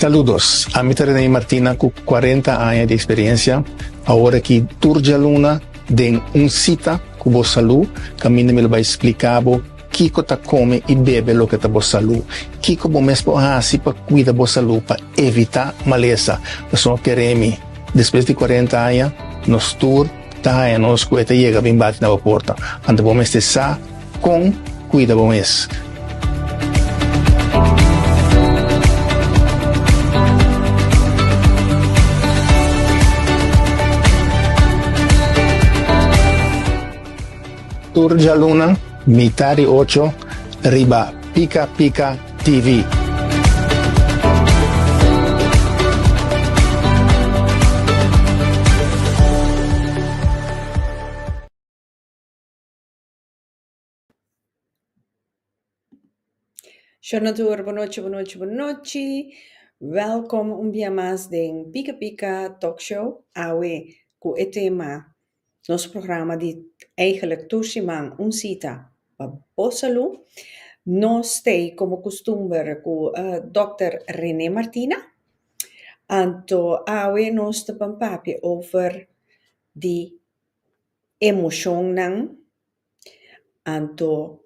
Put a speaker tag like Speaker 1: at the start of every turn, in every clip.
Speaker 1: Saludos, a mí René Martina con 40 años de experiencia. Ahora aquí Turja Luna de un cita con vos salud, que a mí me lo va a explicar Kiko ta come e bebe lo que ta vos salud. Kiko bo mesmo assim para cuidar vos salud, para evitar maleza. Nós queremos, depois de 40 anos, nos tour, tá aí, nos coeta chega bem bate na porta. Ande bom estar com cuida bom es. Turja Luna, Mitari 8, Riba Pica Pica TV.
Speaker 2: Shonatour, boa noite, boa noite, boa noite. Welkom um dia mais de Pica Pica Talk Show. Awe, com o tema, nosso programa de eigenlijk toesimang cita para boa saúde. Nós temos como costume com Dr. René Martina. Anto, awe, nós te papi over de emoção, anto,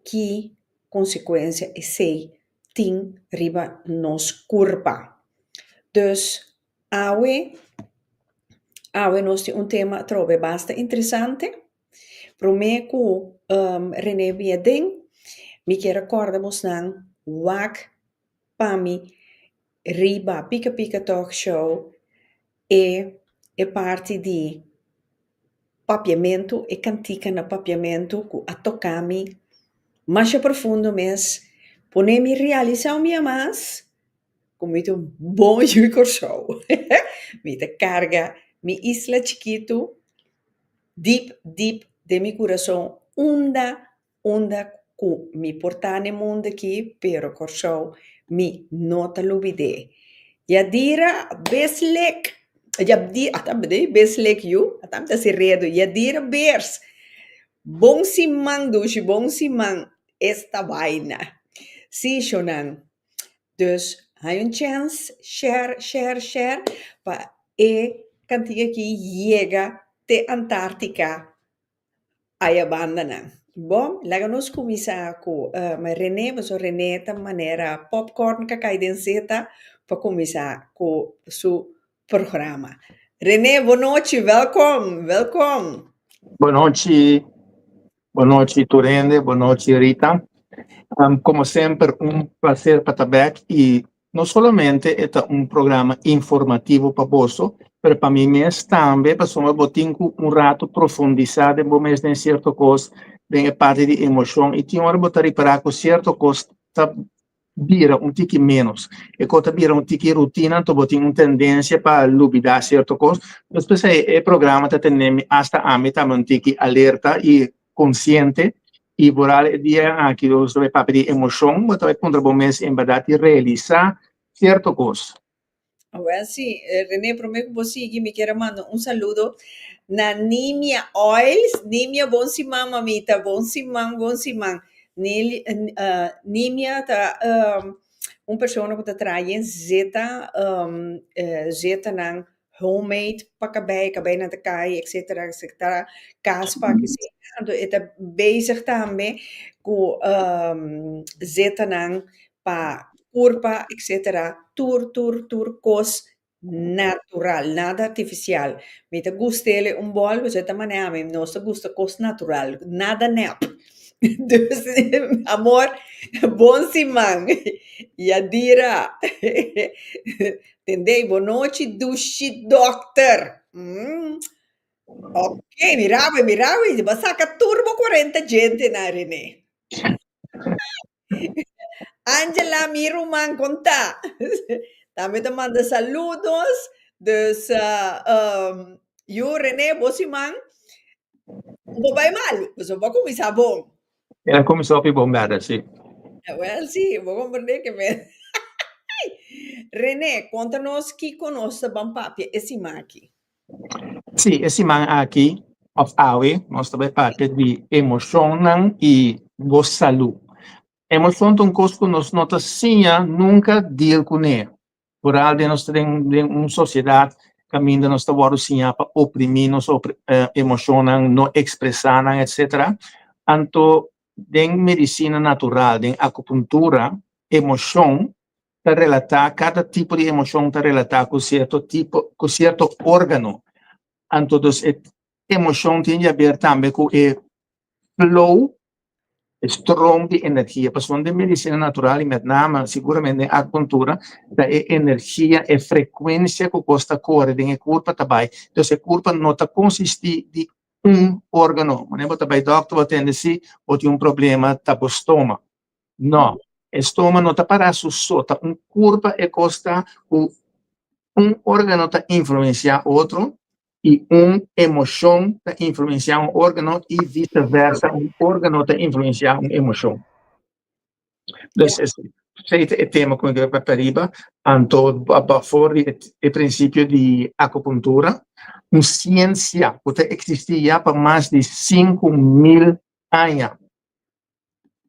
Speaker 2: que consequência e sei ting riba nos curva. Dus awe nós tem tema trobe basta interessante. Pro me ku René Bieding, me quer recordamos nan wak pami riba Pica Pica Talk Show e parte di papiamento e cantica na papiamento ku atokami mais profundo mes ponemi realizar minha mais com muito bom show. Muita carga, mi isla chiquito, deep de mi coração, onda com mi portane mundo aqui, pero coração mi nota lubide. Yadira beslek, beslek you, atam ta redo, yadira beers. Bom simang douche, bom simang esta vaina. Sim, Shonan. Dus, há chance, share, para cantiga que chega de Antártica a banda. Bom, lá nós começar com René, mas o René de maneira popcorn que cai dentro para começar com o seu programa. René, boa noite, welcome.
Speaker 1: Boa noite, Turende, boa noite, Rita. Como sempre, prazer para estar aqui e não somente é programa informativo para você, mas para mim também, para somos botinho rato profundizado em certa coisa, em parte de emoção, e tinha hora botar para com certa coisa, vira tique menos. E quando vira tique rotina, então botinho tendência para olvidar certa coisa. Depois é programa que tem hasta a meta tique alerta e consciente, e por aí dia aqui eu estou para pedir emoção, mas também contra o mês em verdade realizar certa coisa.
Speaker 2: Well, sim, René, prometo que você me quer mandar saludo na Nimia Oils, Nimia bom simang mamita, bom simang. Nimia tá pessoa que tá trazendo zeta nang homemade kabay na takay, etc. Kaas pakjes. Está bezig também com zeta nang pa curva, etc. Tur, cos natural, nada artificial. Me te gustele bol, você também me não se gusta cos natural, nada nep. Dus, amor, bom simang. Yadira. Entendei? Boa noite, dushi doctor. Ok, mirava, vai sacar turbo 40 gente na René. Angela, Miruman, conta. Também te manda saludos. Dus, eu, René, você, man, não vai mal. Você vai começar bom.
Speaker 1: Ela começou a bombada, sim.
Speaker 2: Well, sim, vou compreender que me... René, conta-nos que conosco bom papi esse aqui.
Speaker 1: Sim, esse man aqui, of Awe, nós também parte de emoção e boa saúde. Emoção é uma coisa que nós nunca deal com ele. Vooral de uma sociedade caminho nós estamos assim para oprimir nossa emoção, não expressar, etc. Então, em medicina natural, em acupuntura, emoção está relatada, cada tipo de emoção está relatada com certo tipo, com certo órgano. Então, emoção tem a ver também com o flow, stroom de energia. Pessoal de medicina natural e met name, seguramente, a acupuntura, da energia e frequência que custa correr em corpo também. Então, o corpo não está consiste de órgano. Não é também doctor atende se ou tem problema tá o estômago. Não. O estômago não está para só, tá corpo e custa órgano está influenciar outro e emoção está influenciar órgano e vice-versa, órgano está influenciar emoção. Então, esse é o tema que eu preparo, então, fora o princípio de acupuntura, uma ciência que existe há mais de 5.000 anos.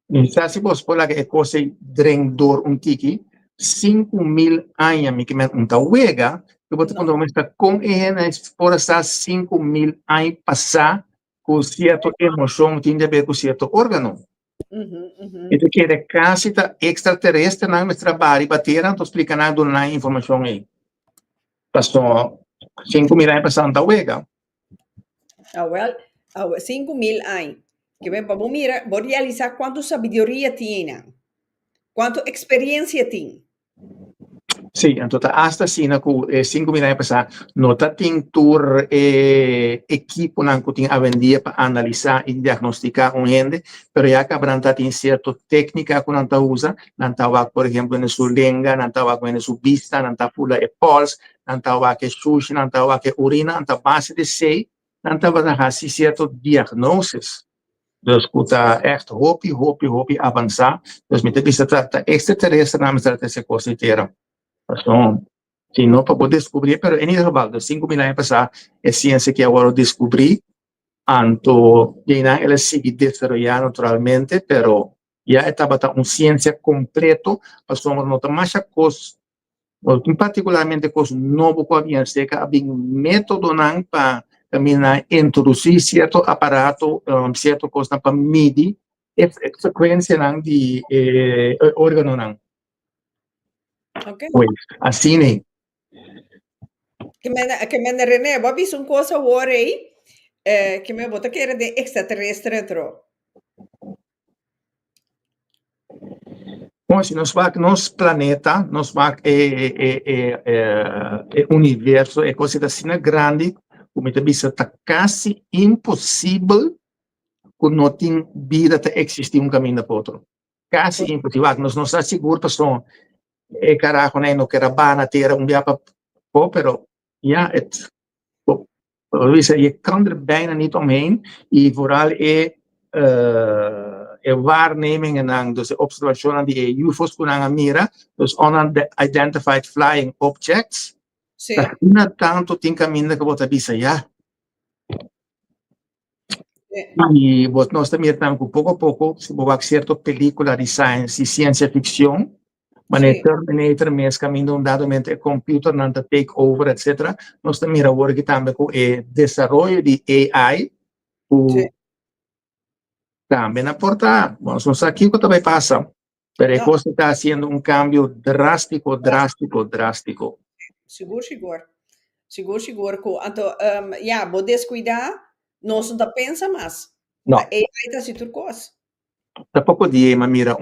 Speaker 1: Então, se você falar que é coisa drendor tiki, 5.000 anos, que me uega, que você quando está com ele, por estar 5.000 anos passar com certa emoção, tem a ver com certo órgano. Então, que é quase extraterrestre, não é trabalho, bater, então explica nada, não informação aí. Passou 5.000 anos passando a uega.
Speaker 2: Well, 5.000 anos. Que bem, para mira, vou realizar quanto sabedoria tinha, quanto experiência tem.
Speaker 1: Sim, então hasta assim, com 5.000 anos passados, não tem tour equipo que tem a vender para analisar e diagnosticar gente, mas já que a tem certa técnica que não usa, não vai, por exemplo, na sua língua, não vai na sua vista, não vai pula o pulso, não vai que sushi, não vai que urina, não base de sei, não vai fazer certo diagnósticos. Dus moet echt hoop avançar. Dus met de extraterrestre namen trata se considera. Então, se não para poder descobrir, pero em geral, de 5.000 anos passados, é ciência que agora descobri, então, já ela sigue desarrollando naturalmente, pero já estava uma ciência completa, passamos nota mais coisas, particularmente coisas novas que haviam, havia método para caminhar, introduzir certo aparato, certa coisa para medir a frequência de órgano.
Speaker 2: Okay.
Speaker 1: Pois, assim é.
Speaker 2: Que me René, vou ver uma coisa agora aí, que me bota que era de extraterrestre dentro.
Speaker 1: Bom, se nós vamos nosso planeta, nós vamos universo, é coisa assim grande, como te disse, está quase impossível que não tem vida a existir caminho para outro. Quase impossível. Nós não estamos seguros, é carajo, não quer na terra, dia para pero ja, je kan er bijna niet omheen. En vooral waarnemingen, dus de observationen die UFO's kunnen mira, dus unidentified flying objects.
Speaker 2: Sí.
Speaker 1: Na tanto tem caminho que você bisa já. E nós também estamos pouco a pouco, se você certa película de science e ciência ficção, mas
Speaker 2: Sí.
Speaker 1: Terminator mesmo caminho dado mente computer não take over, etc. Nós também agora que também com o desenvolvimento de AI,
Speaker 2: Sí.
Speaker 1: também aportar. Nós não sabemos o que também passa, mas a coisa está sendo cambio drástico.
Speaker 2: Seguro. Então, vou descuidar, nós não pensa mais.
Speaker 1: Não.
Speaker 2: A AI está se turcosa.
Speaker 1: Da pouco dia, mas mira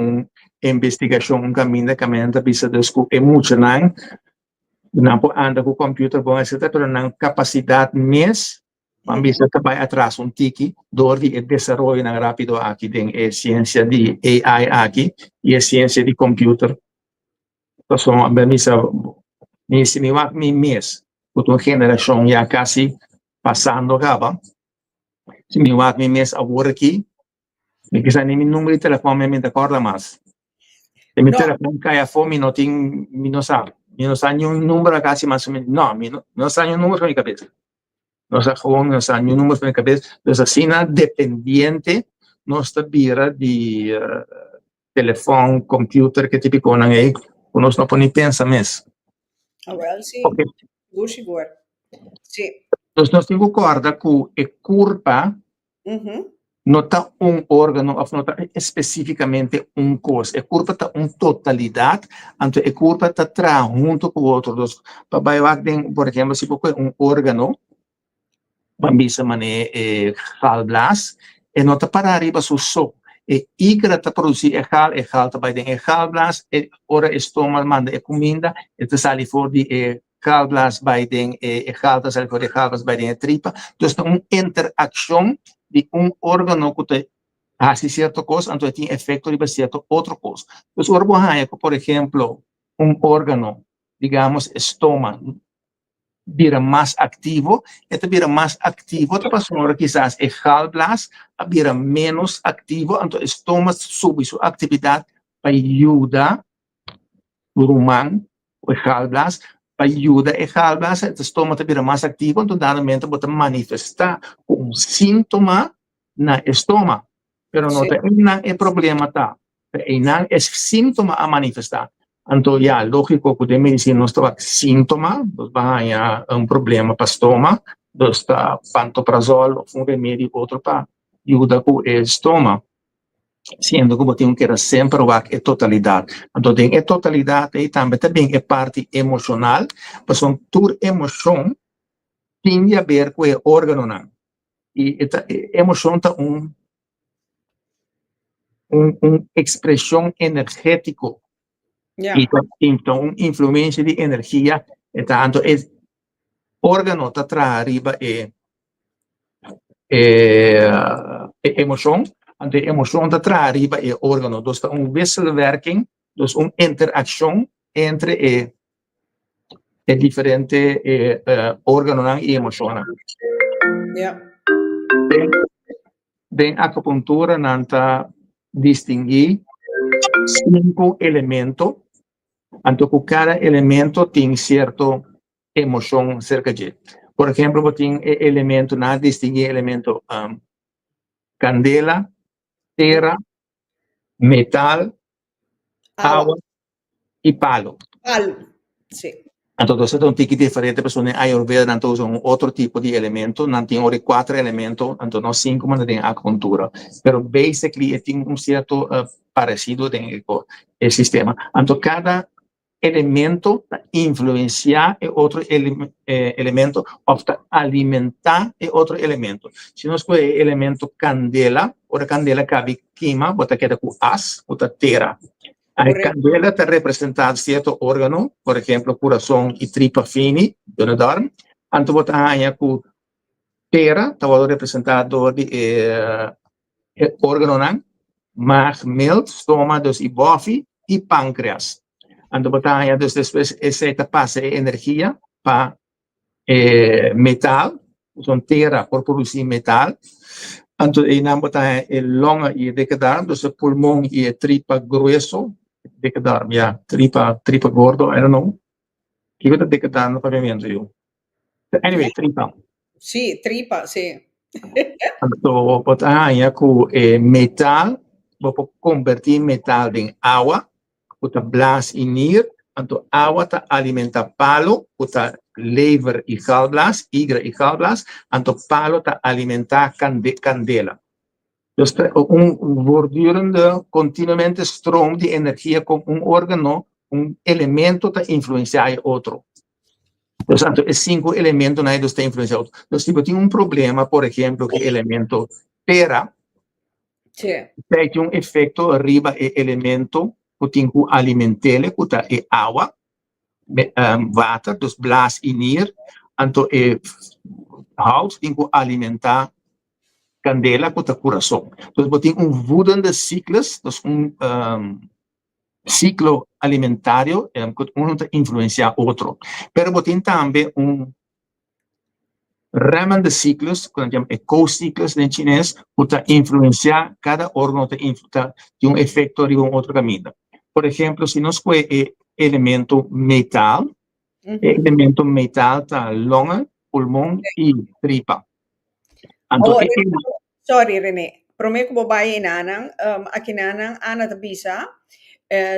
Speaker 1: investigação, caminho que me bisa descobrir muito não anda com o computer bom, etc., pero não capacidade mesmo, mas bisa também atrás tiki, dor de desenvolver rápido aqui, tem a ciência de AI aqui, e a ciência de computer. Então, a missa, me mês, com uma geração já quase passando acaba, se me mês agora aqui, me quisa nem número de telefone me recorda mais. Se mi telefone cai a fome, não tem, não sabe nenhum número quase mais ou menos, não sabe nenhum número na minha cabeça. Não sabe nenhum número na minha cabeça. Então, assim, dependente, nós vira de telefone, computer, que tipo não é, nós não podemos pensar mesmo.
Speaker 2: Ah, well, sim.
Speaker 1: Ok.
Speaker 2: Siguro, siguro. Sim.
Speaker 1: Então, nós temos que concordar que a curva
Speaker 2: Uhum.
Speaker 1: não está um órgão, ou não está especificamente um coisa. A curva está uma totalidade, então a curva está junto com o outro. Então, para por exemplo, se você um órgão, bambisa mané galblaas, e não está para arriba so. E igra está produzir egal está bij de galblaas, e ora estômago manda a comida, e te sali voor die galblaas bij de egal, te sali voor de galblaas bij de tripa. Dus é uma interação de órgão que hace cierta cosa, entonces tiene efecto de cierta otra cosa. Entonces, ahora, por ejemplo, un órgano, digamos, estómago, vira más activo, este vira más activo, otra persona quizás el galblaas vira menos activo, entonces el estómago sube su actividad para ayudar o rumán o el galblaas, para ayudar el galblaas, el estómago vira más activo, entonces normalmente puede manifestar un síntoma en el estómago, pero no
Speaker 2: Sim.
Speaker 1: es problema, es síntoma a manifestar. Então, lógico que a medicina não está síntoma, vai um problema para o estômago, está pantoprazol, um remédio outro para ajudar com o estômago, sendo que tem que sempre a totalidade. Então, tem a totalidade e também a parte emocional, mas são toda emoção tem a ver com o órgão, não? E a emoção está expressão energética.
Speaker 2: Ja.
Speaker 1: Então, influência de energia, tanto é órgão está atrás arriba emoção, então emoção está atrás arriba órgão, então está wisselwerking, então interação entre diferente órgão e emoção.
Speaker 2: Ja.
Speaker 1: Bem, acupuntura nanta distinguir 5 elementos, então cada elemento tem certa emoção cerca de. Por exemplo, tem elemento, na distinguir elemento candela, terra, metal,
Speaker 2: Agua.
Speaker 1: agua e palo.
Speaker 2: Palo. Sim.
Speaker 1: Então, você tem um tique diferente, pessoas em Ayurveda, então usam outro tipo de elemento, não tem ora 4 elementos, então não 5, mas tem acupuntura. Pero, basically, tem certo parecido dentro do sistema. Então, cada elemento influenciar outro elemento, ou alimentar outro elemento. Se nós o elemento candela, ora candela cabe queima, bota queda com as, bota terra. A candela está representando certo órgão, por exemplo, coração e tripa fini, donde dorme. Anto bota hanha com terra, está representado de órgão não, maag, milt, stômago, dus e bofi e pâncreas. Anto bota hanha, dus depois essa passa energia para metal, então terra por produzir metal. Anto e não bota hanha longa e decadar, dus pulmão e tripa grueso, decadar, tripa gordo, I don't know. Que vai decadar no pavimento, eu. Anyway, tripa.
Speaker 2: Sim, tripa, sim.
Speaker 1: Então, bota hanha com metal, vou convertir metal em água, bota blas e nir, então água tá alimenta palo, bota lever e galblaas, igra e galblaas, então palo tá alimenta candela. Dus voortdurende, continuamente stroom de energia com órgão, elemento tá influenciar outro. Dus é 5 elementos, né, está influenciando outro. Dus tipo, tem problema, por exemplo, que elemento terra,
Speaker 2: Sim.
Speaker 1: tem efeito arriba elemento que tem que alimentar, que é água, water, dus blas e nir, então hout tem que alimentar candela com o coração. Então, tem volume de ciclos, então, ciclo alimentário que influencia outro. Pero tem também ramen de ciclos, que chamamos ecociclos em chinês, que influencia cada órgão, tem efeito de outro caminho. Por exemplo, se nós temos elemento metal, elemento metal está longa, pulmão e tripa. Então,
Speaker 2: sorry, René. Prometo que babae nanang, aqui nanang, ana tabisa,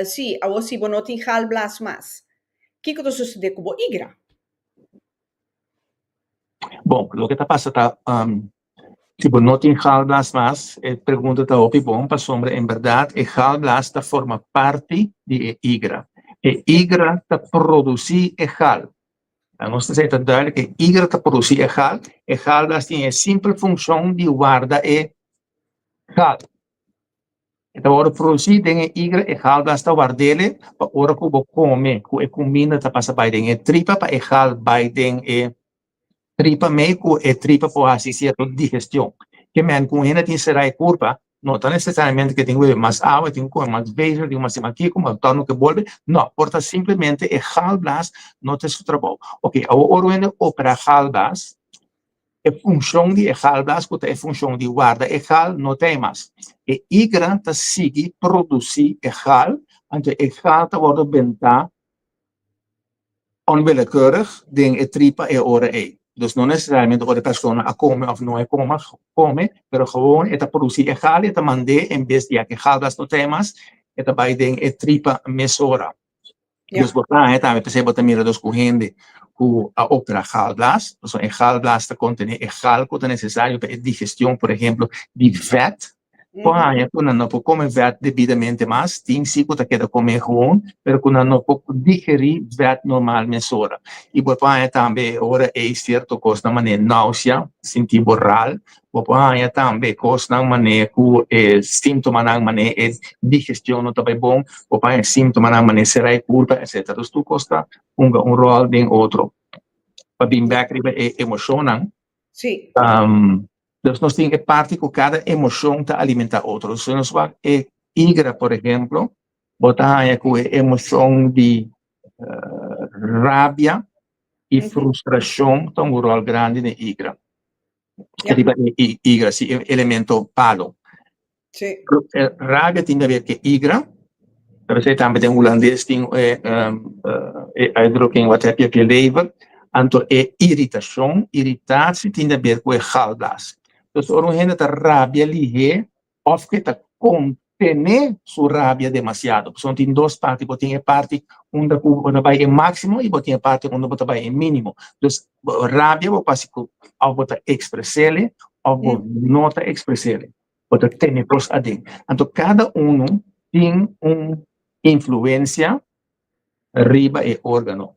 Speaker 2: sim, a você não tem halblas mas. que que sucede com o igra?
Speaker 1: Bom, lo que está pasando está, tipo, no tiene halblas más, pregunta está opi, bom, para sombra, en verdad, el halblas forma parte de igra. E igra está produzir el hal. Não se está duidelijk que igra está produzir el halblas tiene simple función de guarda el hal. Então, ora produzir tem igra e halblas está guardele, para ora que você come, que a comida está passa by den tripa, para el hal by den tripa meio e tripa por assim ser digestão. Que men com ena tem será curva, não tá necessariamente que tem mais água, tem com mais beijo, tem mais aqui como torno que volve, não, porta simplesmente e halblas não tem seu trabalho. Ok, agora ena opera halblas, é função de halblas, que é função de guarda e hal não tem mais. E igra tá sigue produzir e hal, então e hal tá worden benta onwillekeurig ding e tripa e ora e. Dus non necessariamente ora persona a come of non è come, pero gewoon eta produci e hali eta mande en vez de que haldas no temas eta by ding e tripa mesora.
Speaker 2: Ja.
Speaker 1: Dus botar eta me percebo tamira dos corrende ku a opera haldas, so en haldas ta contene e halco ta necessário para digestão, por exemplo, de vet. Poi, quando non può come vet debitamente mas, tin si che da come gewoon, per quando non può digerire vet normal mesora. E poi também ora è certo costa mané náusea, sentir borral, poi também costa mané ku sintoma nang mané e digestão não tá bem bom, poi sintoma nang mané serai curva, etc. Dus tu costa un rol den outro. Pa bin back riba e emocionan.
Speaker 2: Sim.
Speaker 1: Dus nós temos parte que cada emoção está alimenta outro. Se nós vamos igra, por exemplo, botar aí com emoção de rabia e frustração, então um rol grande na igra. Igra, sim, elemento palo.
Speaker 2: Sim.
Speaker 1: Rabia tem a ver com igra. Per esempio, também tem holandês, tem uitdrukking, wat heb je geleverd? Anto irritação, irritatie tem a ver com halblas. Dus orang está rabia lige, of que está contener sua rabia demasiado. São tem duas partes, você tem a parte onde você vai em máximo e você tem a parte onde você vai em mínimo. Dus rabia você passa ao você expressar, ou você não está expressar. Você tem pros adem. Então cada tem influência riba e órgano.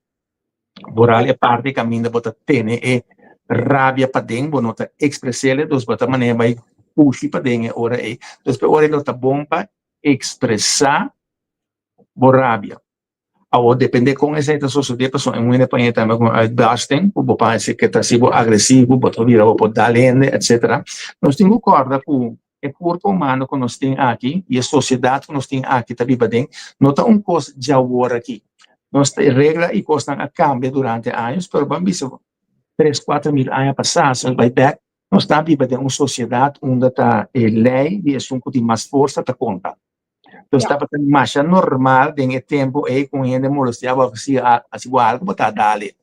Speaker 1: Boral é parte que a minha você tem e rabia para dentro, não está expressar, dus você maneira vai puxar para dentro ora e. Dus para ora não está bom para expressar rabia. Ao depender com essa situação de pessoa, em uma panela também com uitbarsting, o parece que está sendo agressivo, botar vira o dalende, etc. Nós temos que acordar com o corpo humano que nós temos aqui e a sociedade que nós temos aqui também dentro, não está coisa de agora aqui. Nós temos regra e coisa a cambia durante anos, mas vamos ver 3, 4 mil anos passados, vai back, nós estamos vivendo em uma sociedade onde está a lei de assunto de mais força para conta. Então, estava mais normal em tempo e com gente molestava assim algo botar dali,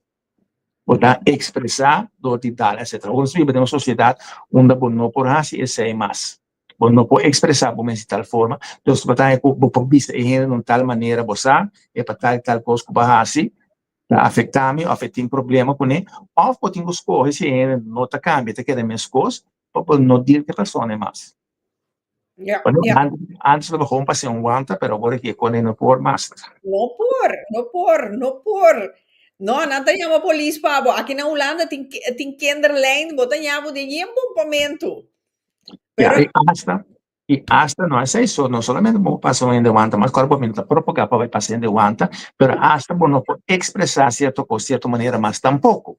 Speaker 1: botar expressar do de dali, etc. Hoje vivemos em uma sociedade onde não por assim é sem mais, não pode expressar de tal forma. Então, botar por vista de tal maneira você é para tal coisa que vai assim afetar-me, afetar problema com ele, ou pode escolher se ele não está cambiando, está querendo minhas coisas, para não dizer que a pessoa é mais.
Speaker 2: Ja,
Speaker 1: Bueno,
Speaker 2: ja.
Speaker 1: antes lo mejor pasé un guanta, pero ahora que con no por más.
Speaker 2: No por. No, não tenhamos polícia, pabo. Aqui na Holanda tem kinderlijn, botamos de pompamento.
Speaker 1: Ya, y hasta no es eso, no solamente como pasó en de guanta, más cuerpo minuto propagar para pasar de guanta, pero hasta bueno por expresar cierto cosa, cierta manera más tampoco.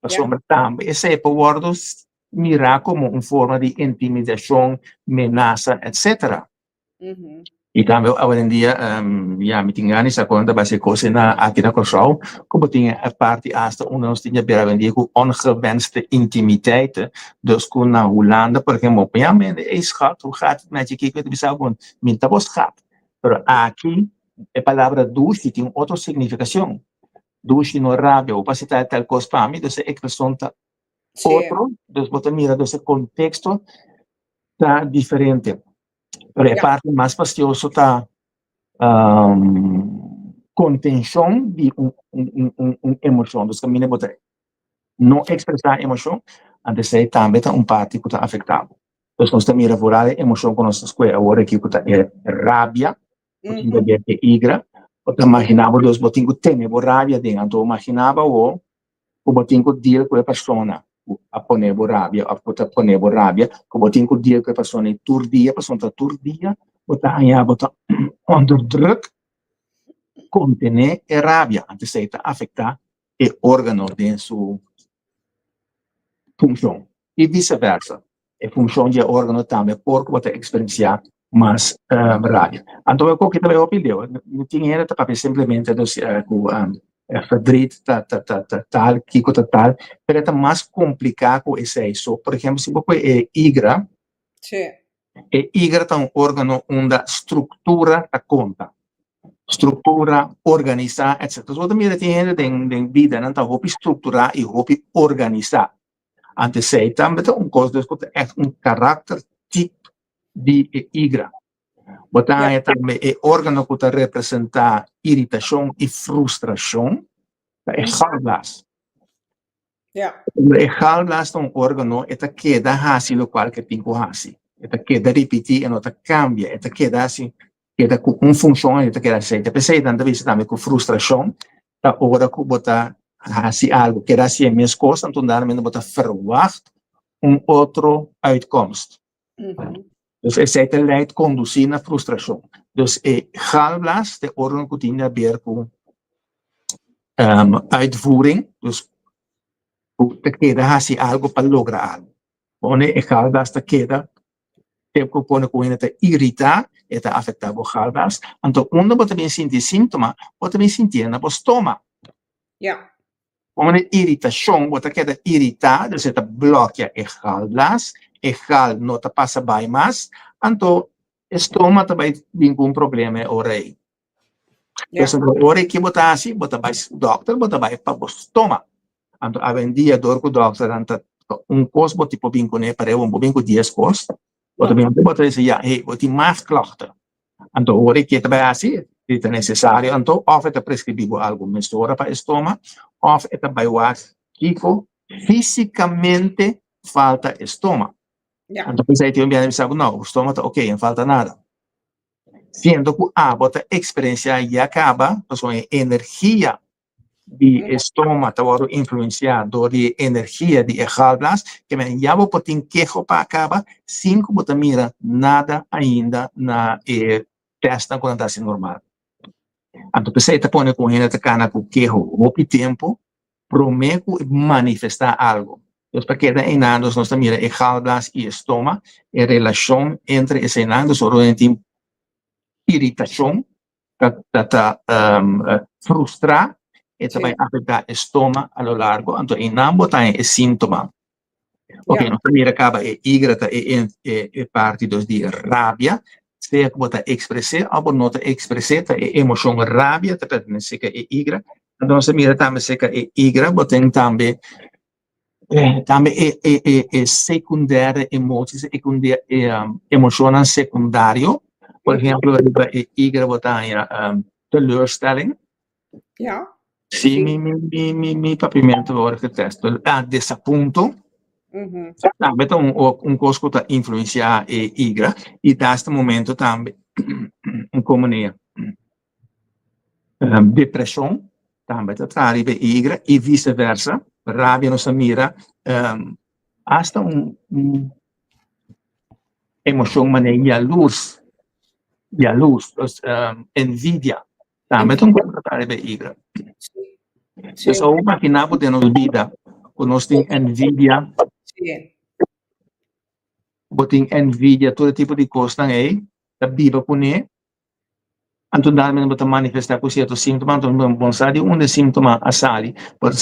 Speaker 1: Pasó también ese wordos mirar como una forma de intimidación, amenaza, etcétera. E também, hoje em dia, me tinha essa conta, vai ser coisa aqui na Kosovo, como tinha a parte hasta onde nós tinha berendia com ongewenste intimiteit, dus com na Holanda, por exemplo, ja, men is schat, hoe gaat het met je? Kijk, we zouden minta vos gaat. Pero aqui, a palavra douche tem outra significação. Douche no rabia, ou para citar tal coisa para mim, dus ik persoonta outro, dus você mira, dus o contexto está diferente. Pero a parte mais fastidiosa está contenção de emoção. Então, caminha botar não expressar emoção, antes aí também tá parte que está afetado. Então, nós também mira emoção com nossas coisas. Agora aqui que é rabia, botinho de igra, ou imaginava os botinhos tem rabia dentro. Então, imaginava o botinho deal com a pessoa, a poner rabia, a poner rabia, o botinho deal com a pessoa turdia, a pessoa está turdia, botar under druk, contener a rabia, antes aí tá afetar o órgano de sua função. E vice-versa. A função de órgano também, porque você experienciar mais rabia. Então, eu que também opinião. Não tinha para simplesmente verdriet, tal, kiko, tal, pero é mais complicado esse isso. Por exemplo, se você é igra, é um órgano onde a estrutura da conta. Estrutura, organizar, etc. Então, também tem gente em vida, não está estruturar e organizar. Antes aí também coisa é caráter tipo de igra. Botar também é órgano que representa irritação e frustração. É galblaas. É galblaas é órgano que queda assim lo qual que tem que assim. É queda repetir e não cambia. É queda assim, queda com função e queda assim. Depois tanto vezes também com frustração, tá hora que botar assim algo que era assim a mesma coisa, então daarmee botar verwacht outro uitkomst. Dus esse leidt conduzir na frustração. Dus galblaas de órgano que tem a ver com uitvoering, dus te queda assim algo para lograr algo. Pone galblaas te queda, te pone com te irritar, e te afetar o galblaas. Então, quando você também sentir sintoma, você também sentir na estômago. Pone irritação, você queda irritar, dus você bloqueia o galblaas, o gal não te passa bem mais, então, estômago também tem um problema orei. Dus orei que você assim, você vai doctor, você vai para o estômago. Então, a vendia dor com o doctor, coisa tipo vincone para vinco 10 coisas, ou também você dizer, hey, você tem mais klachten. Então, ora que também assim, é necessário, então, ou é prescrever algo mistura para o estômago, ou é também o que fisicamente falta estômago. Então, você tem que pensar, não, o estômago está ok, não falta nada. Sendo que a experiência e acaba, então, a energia de estômago está influenciado de energia de galblaas, que me já vou ter queixo para acabar, sem que você mira nada ainda na testa quando está assim normal. Então, você está pondo com ele, cana com queixo, o tempo, promete manifestar algo. Então, para que em anos nós mira galblaas e estômago, a relação entre esses anos, ou tem irritação, frustrar, e também afetar o estômago a lo largo. Então, em ambos tem síntoma. Ok, nós também acaba igrata e parte de rabia, seja que você expressa ou não expressa a emoção rabia, que pertence a igra. Então, nós também também se que igra, você também secundária emoções, emoções secundário. Por exemplo, a igra você teleurstelling. Sim, mi papimento agora que testo. Desaponto. Também tem coisa que está influenciar a igra e neste momento também como depressão também está trazendo a igra e vice-versa. Rabia nos mira hasta emoção maneira luz, envidia também tem coisa que está igra. Então, eu imaginava de nossa vida, quando nós temos envidia, botem envidia, todo tipo de coisa aí, da Bíblia com ele, então dá mesmo para manifestar com certo sintoma, então bom sabe onde sintoma a sali, pode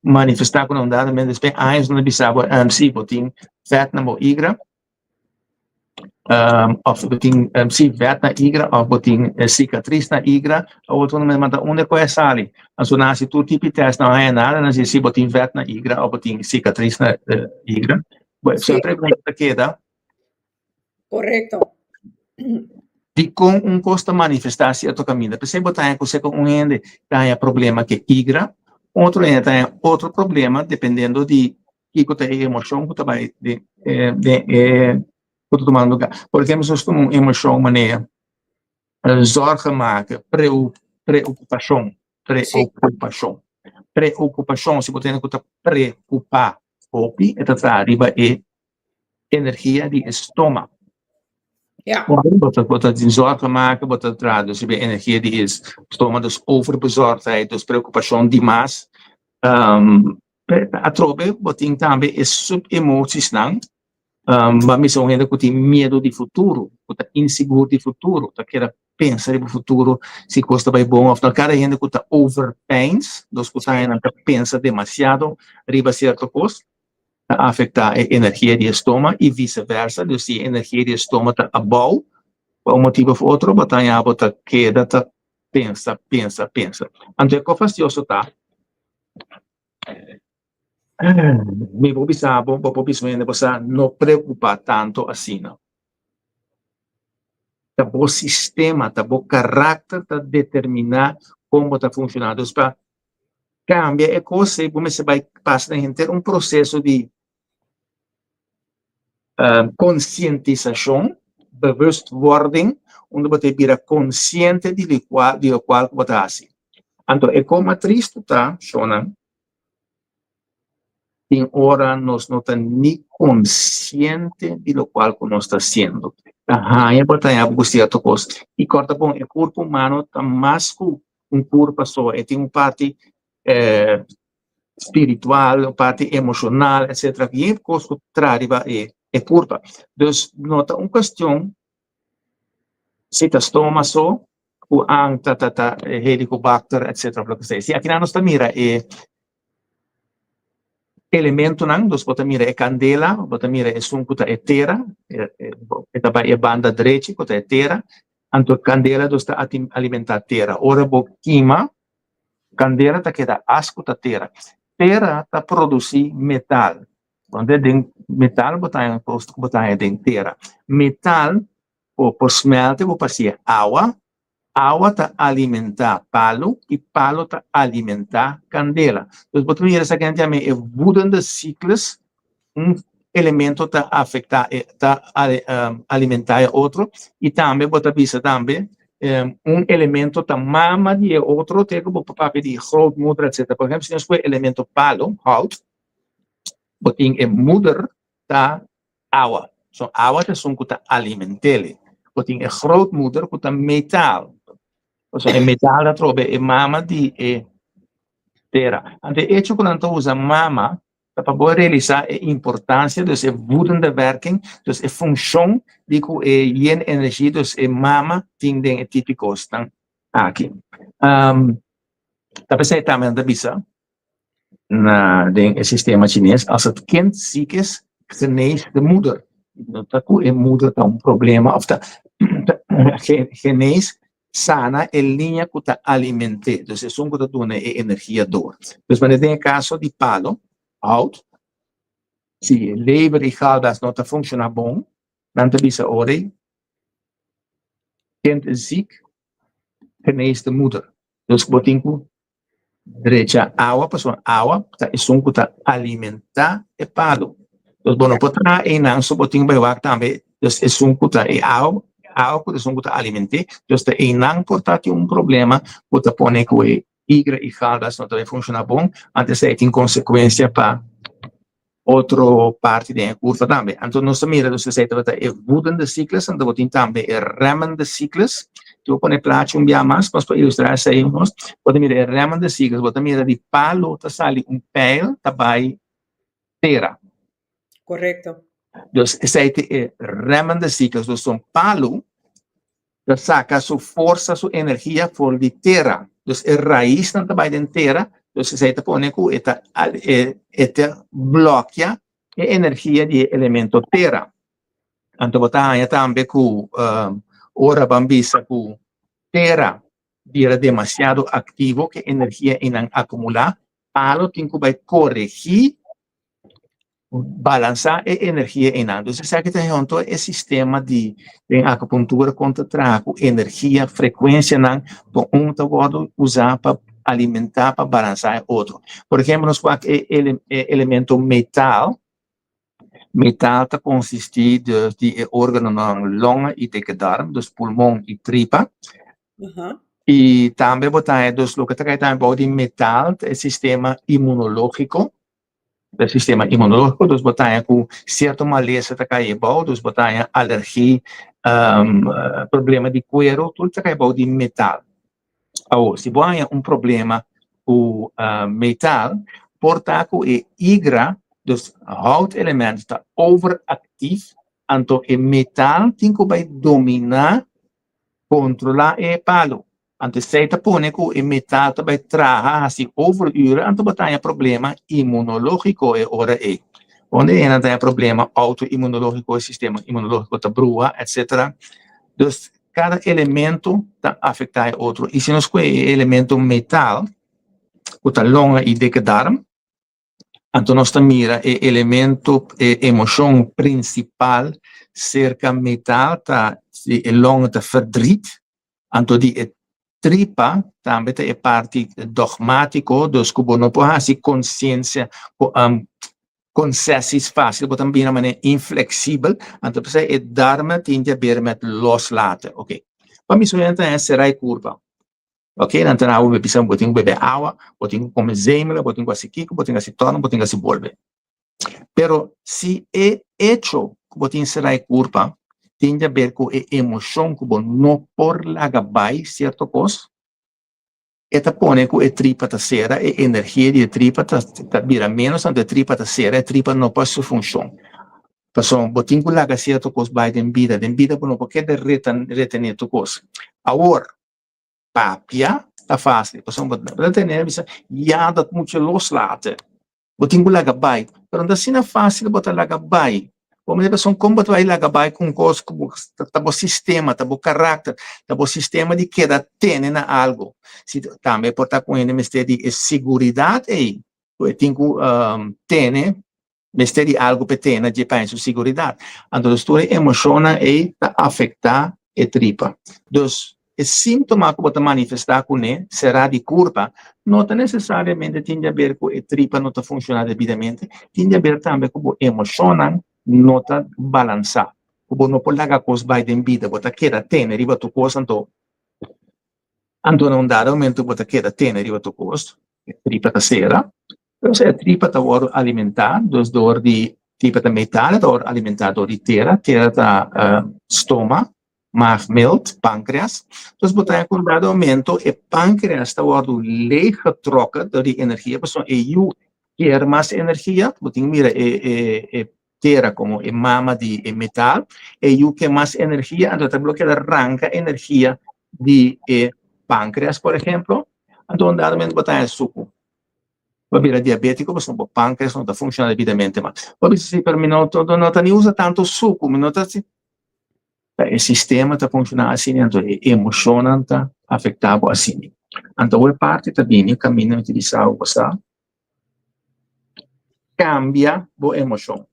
Speaker 1: manifestar com dá mesmo despe anos não bisava se botem vet na mo igra, of botem se vet na igra, of botem cicatriz na igra, ou outro não mesmo onde é sali, então nasce todo tipo de teste não é nada, não se botem vet na igra, ou botem cicatriz na igra, sempre pergunta que dá.
Speaker 2: Correcto.
Speaker 1: de com costa manifestar certo caminho. Por exemplo, tem um gente tem problema que igra, outro gente tem outro problema, dependendo de que tem emoção que vai tomar lugar. Por exemplo, se nós temos uma emoção maneira zorgen maken, preocupação,
Speaker 2: Sim.
Speaker 1: preocupação. Preocupação, se você tem que preocupar, opi, é arriba é energia de estômago.
Speaker 2: Ja.
Speaker 1: Wat zorgen maken, wat dat dus je energie die is, estômago, dus overbezorgdheid, dus preocupação demais. A trobe, wat tem também é sub-emoties não. Mas mesmo ainda que tem medo de futuro, que tá inseguro de futuro, tá queira pensar no futuro, se costa vai bom, ou cada ainda que tá overpains, dos que tá ainda pensa demasiado, riba certo coisa, afeta a energia de estômago e vice-versa, dus se a energia de estômago tá abau, por um motivo ou outro, batalha a queda, tá pensa. Então, o que fastioso tá? Me vou pensar, vou pensar, você não preocupa tanto assim, não. Tá bom sistema, tá bom caráter, tá determinar como tá funcionando. Então, para cambiar é coisa, você vai passar a ter processo de conscientização, bewustwording, onde você vira consciente de qual você faz. Então, é como triste, tá, Shona? Tem hora nós não estamos nem conscientes de lo qual nós está sendo. É importante algo certo coisa. E corta bom, o corpo humano está mais que corpo só. Tem uma parte espiritual, uma parte emocional, etc. E é coisa que traz é corpo. Então, nota uma questão, se está estômago só, o anta, helicobacter, etc. Se aqui nós estamos mira, elemento não, dos bota mira é candela, bota mira é sunkuta é terra, é banda direita, que é terra, anto candela dos está alimentar terra. Ora bo queima, candela tá queda asco ta terra. Terra tá produzir metal. Quando é den metal botar em terra. Metal por smelte vou passar água. Água está alimentar palo e palo está alimentar candela. Então, você mira essa que chama de ciclos, elemento está afetar, está alimentar outro, e também você visa também elemento está mama de outro, tem como papel de grootmoeder, etc. Por exemplo, se nós põe elemento palo, hout, você tem moeder está água. So, água é som que está alimentele. Você tem grootmoeder que está metal. So, é metal da trobe, é mama de terra. Ante hecho quando usa mama, para poder realizar a importância dessa voedende werking, dus a função de que a energia, dus a mama tem den típicos tan aqui. Tapi saya também da bisa na den sistema chinês, als het kind ziek is, geneest de moeder. Dat de moeder dan problema of geneest sana el niño que está alimenté. Entonces, es un que tiene energía door. Entonces, cuando tem caso de palo, hout, si el lever y galdas no te funciona bom, dan te bisa ore, kind is ziek, geneest de moeder. Dus, botinku, derecha agua, pues agua, es un que está alimentar el palo. Entonces, bueno, pues en anso, botinku, bewaak también, dus es un que está agua, algo que son alimentar, dus de enang portate problema, que pone que igra e galdas não vai funcionar bom, antes tem consequência para outra parte da curva também. Então, nós mira, você sei que é voedende ciclos, então você também é remmende ciclos. Eu vou pôr plaatje dia mais, mas para ilustrar isso aí, você mira é remmende ciclos, você mira de palo, tá sale pijl, tá vai terra.
Speaker 2: Correcto.
Speaker 1: Dus zij remmende ciclos, dus zo'n palo, dat saca su força, su energia voor die terra. Dus raíz não está de terra, dus zij te pone que eta bloquea a energia de elemento terra. Então, botar também que ora bambisa que terra vira demasiado ativo, que energia não acumular, palo tem que vai corrigir balançar a energia em nada. Você sabe que tem junto é sistema de acupuntura contra trago, energia, frequência, não, então pode usar para alimentar, para balançar outro. Por exemplo, nós temos elemento metal. Metal está consistir de órgãos na longa e de darm, dos pulmão e tripa. E também botar dos lo que está também de metal, é sistema imunológico. O sistema imunológico, dos botar com certa maleza tá cair bom, dos botar alergia, problema de cuero, tudo tá cair bom de metal. Ou se boa problema o metal, portanto é igra dos houtelementos está overactief, então o metal tem que vai dominar, controlar o palo. Antes se te pone que o metal vai trabalhar assim overuren, então botar problema imunológico e ora é. Onde tem problema autoimunológico, o sistema imunológico está brua, etc. Então, cada elemento está afetando outro. E se nós temos elemento metal, que está longa e de darm, então nós mira o elemento, emoção principal cerca metal, está longa de verdriet, então de tripa também é parte dogmático, dos que não pode ter consciência, concessies fácil, mas também de maneira inflexível, então você é dharma tem a ver com loslaten, ok? Para mim, isso é será curva, ok? Então, eu vou precisar beber água, vou comer zemela, vou fazer kiko, vou se tornar, vou se volver. Pero se é hecho que vou será curva, tem a ver com a emoção que vou não por lagabai certo coisa, eta pone que a tripa terceira, a energia de tripa vira menos, então a tripa terceira, a tripa não pode funcionar. Então, botin que laga certo coisa vai de vida não pode retener tu coisa. Agora, papia, está fácil. Então, retener, já dá muito loslaten. Botin que laga vai, mas não é fácil botar laga vai. Como a pessoa como vai laga vai com coisa, tá sistema, tá caráter, tá sistema de que tem na algo. Se também pode estar com ele mistério de segurança aí, eu tenho que ter mistério de algo que tem na penso segurança. Então, a história emociona e afeta a tripa. Então, o síntoma que você manifestar com ele será de curva, não necessariamente tem a ver com a tripa não está funcionando devidamente, tem a ver também com a emoção não está balançada. Como não pode dar coisa vai de vida, você quer ter, arriba tu coisa, então, num dado momento, você quer ter, arriba tu coisa, tripa terceira, então, se a tripa está alimentada, dos dor de tripa de metal, está alimentada de terra está estômago, maagmild, pâncreas. Então, botar com dado momento, o pâncreas está leeggetrokken door die energie. Então, eu quer mais energia, botar mira terra como a mama de metal, e eu quer mais energia, então está bloqueada arranca energia de pâncreas, por exemplo. Então, dado momento, botar suco. Va bene, diabetico, ma sono un po' pancreas, non funziona devidamente, ma poi se per me non usa tanto succo, non il sistema sta funzionando assim, então a emoção está afetada assim. Então, a parte também, o caminho de saúde, cambia a emoção.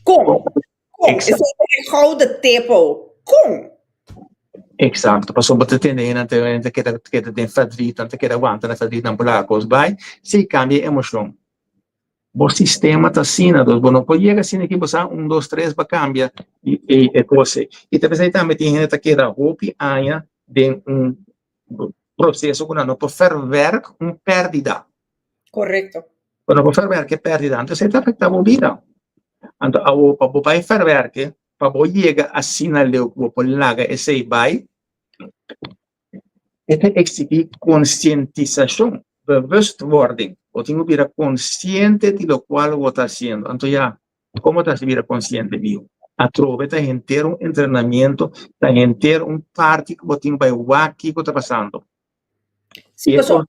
Speaker 2: Como? Isso é gouden tempo. Como?
Speaker 1: Exato, passou a ter que tem fadrito, antes que aguenta na fadrito não pula coisa vai, se cambia a emoção. O sistema está assim, não pode chegar assim aqui, você 1, 2, 3 vai cambiar e coisa. E também também tem gente que era roupa aia de processo que não pode ferver pérdida.
Speaker 2: Correto.
Speaker 1: Quando pode ferver que pérdida, então você está afetando a vida. Então, a roupa vai ferver que para chegar assim na leu, pode laga e sei vai. Het exigir conscientização, bewustwording. Eu tenho que ser consciente de lo qual eu estou fazendo. Então, já, como estás a ser consciente disso? Através de ter treinamento, de ter parte que eu tenho que ver que está passando.
Speaker 2: Se pessoa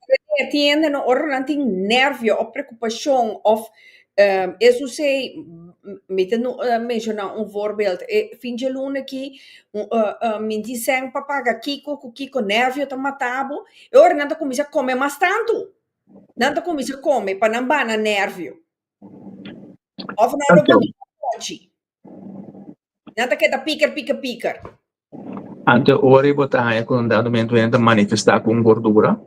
Speaker 2: tiende no ordenante nervio ou preocupação of isso sei metendo mencionar voorbeeld finge luna que me dizem papaga kiko nervio tá matado e ora nada começa a comer mais tanto nada começa a comer para não bana nervio Of na no
Speaker 1: Anto,
Speaker 2: pati mochi. Nata kita piker.
Speaker 1: anto ori botaya com um dado momento ainda manifestar com gordura,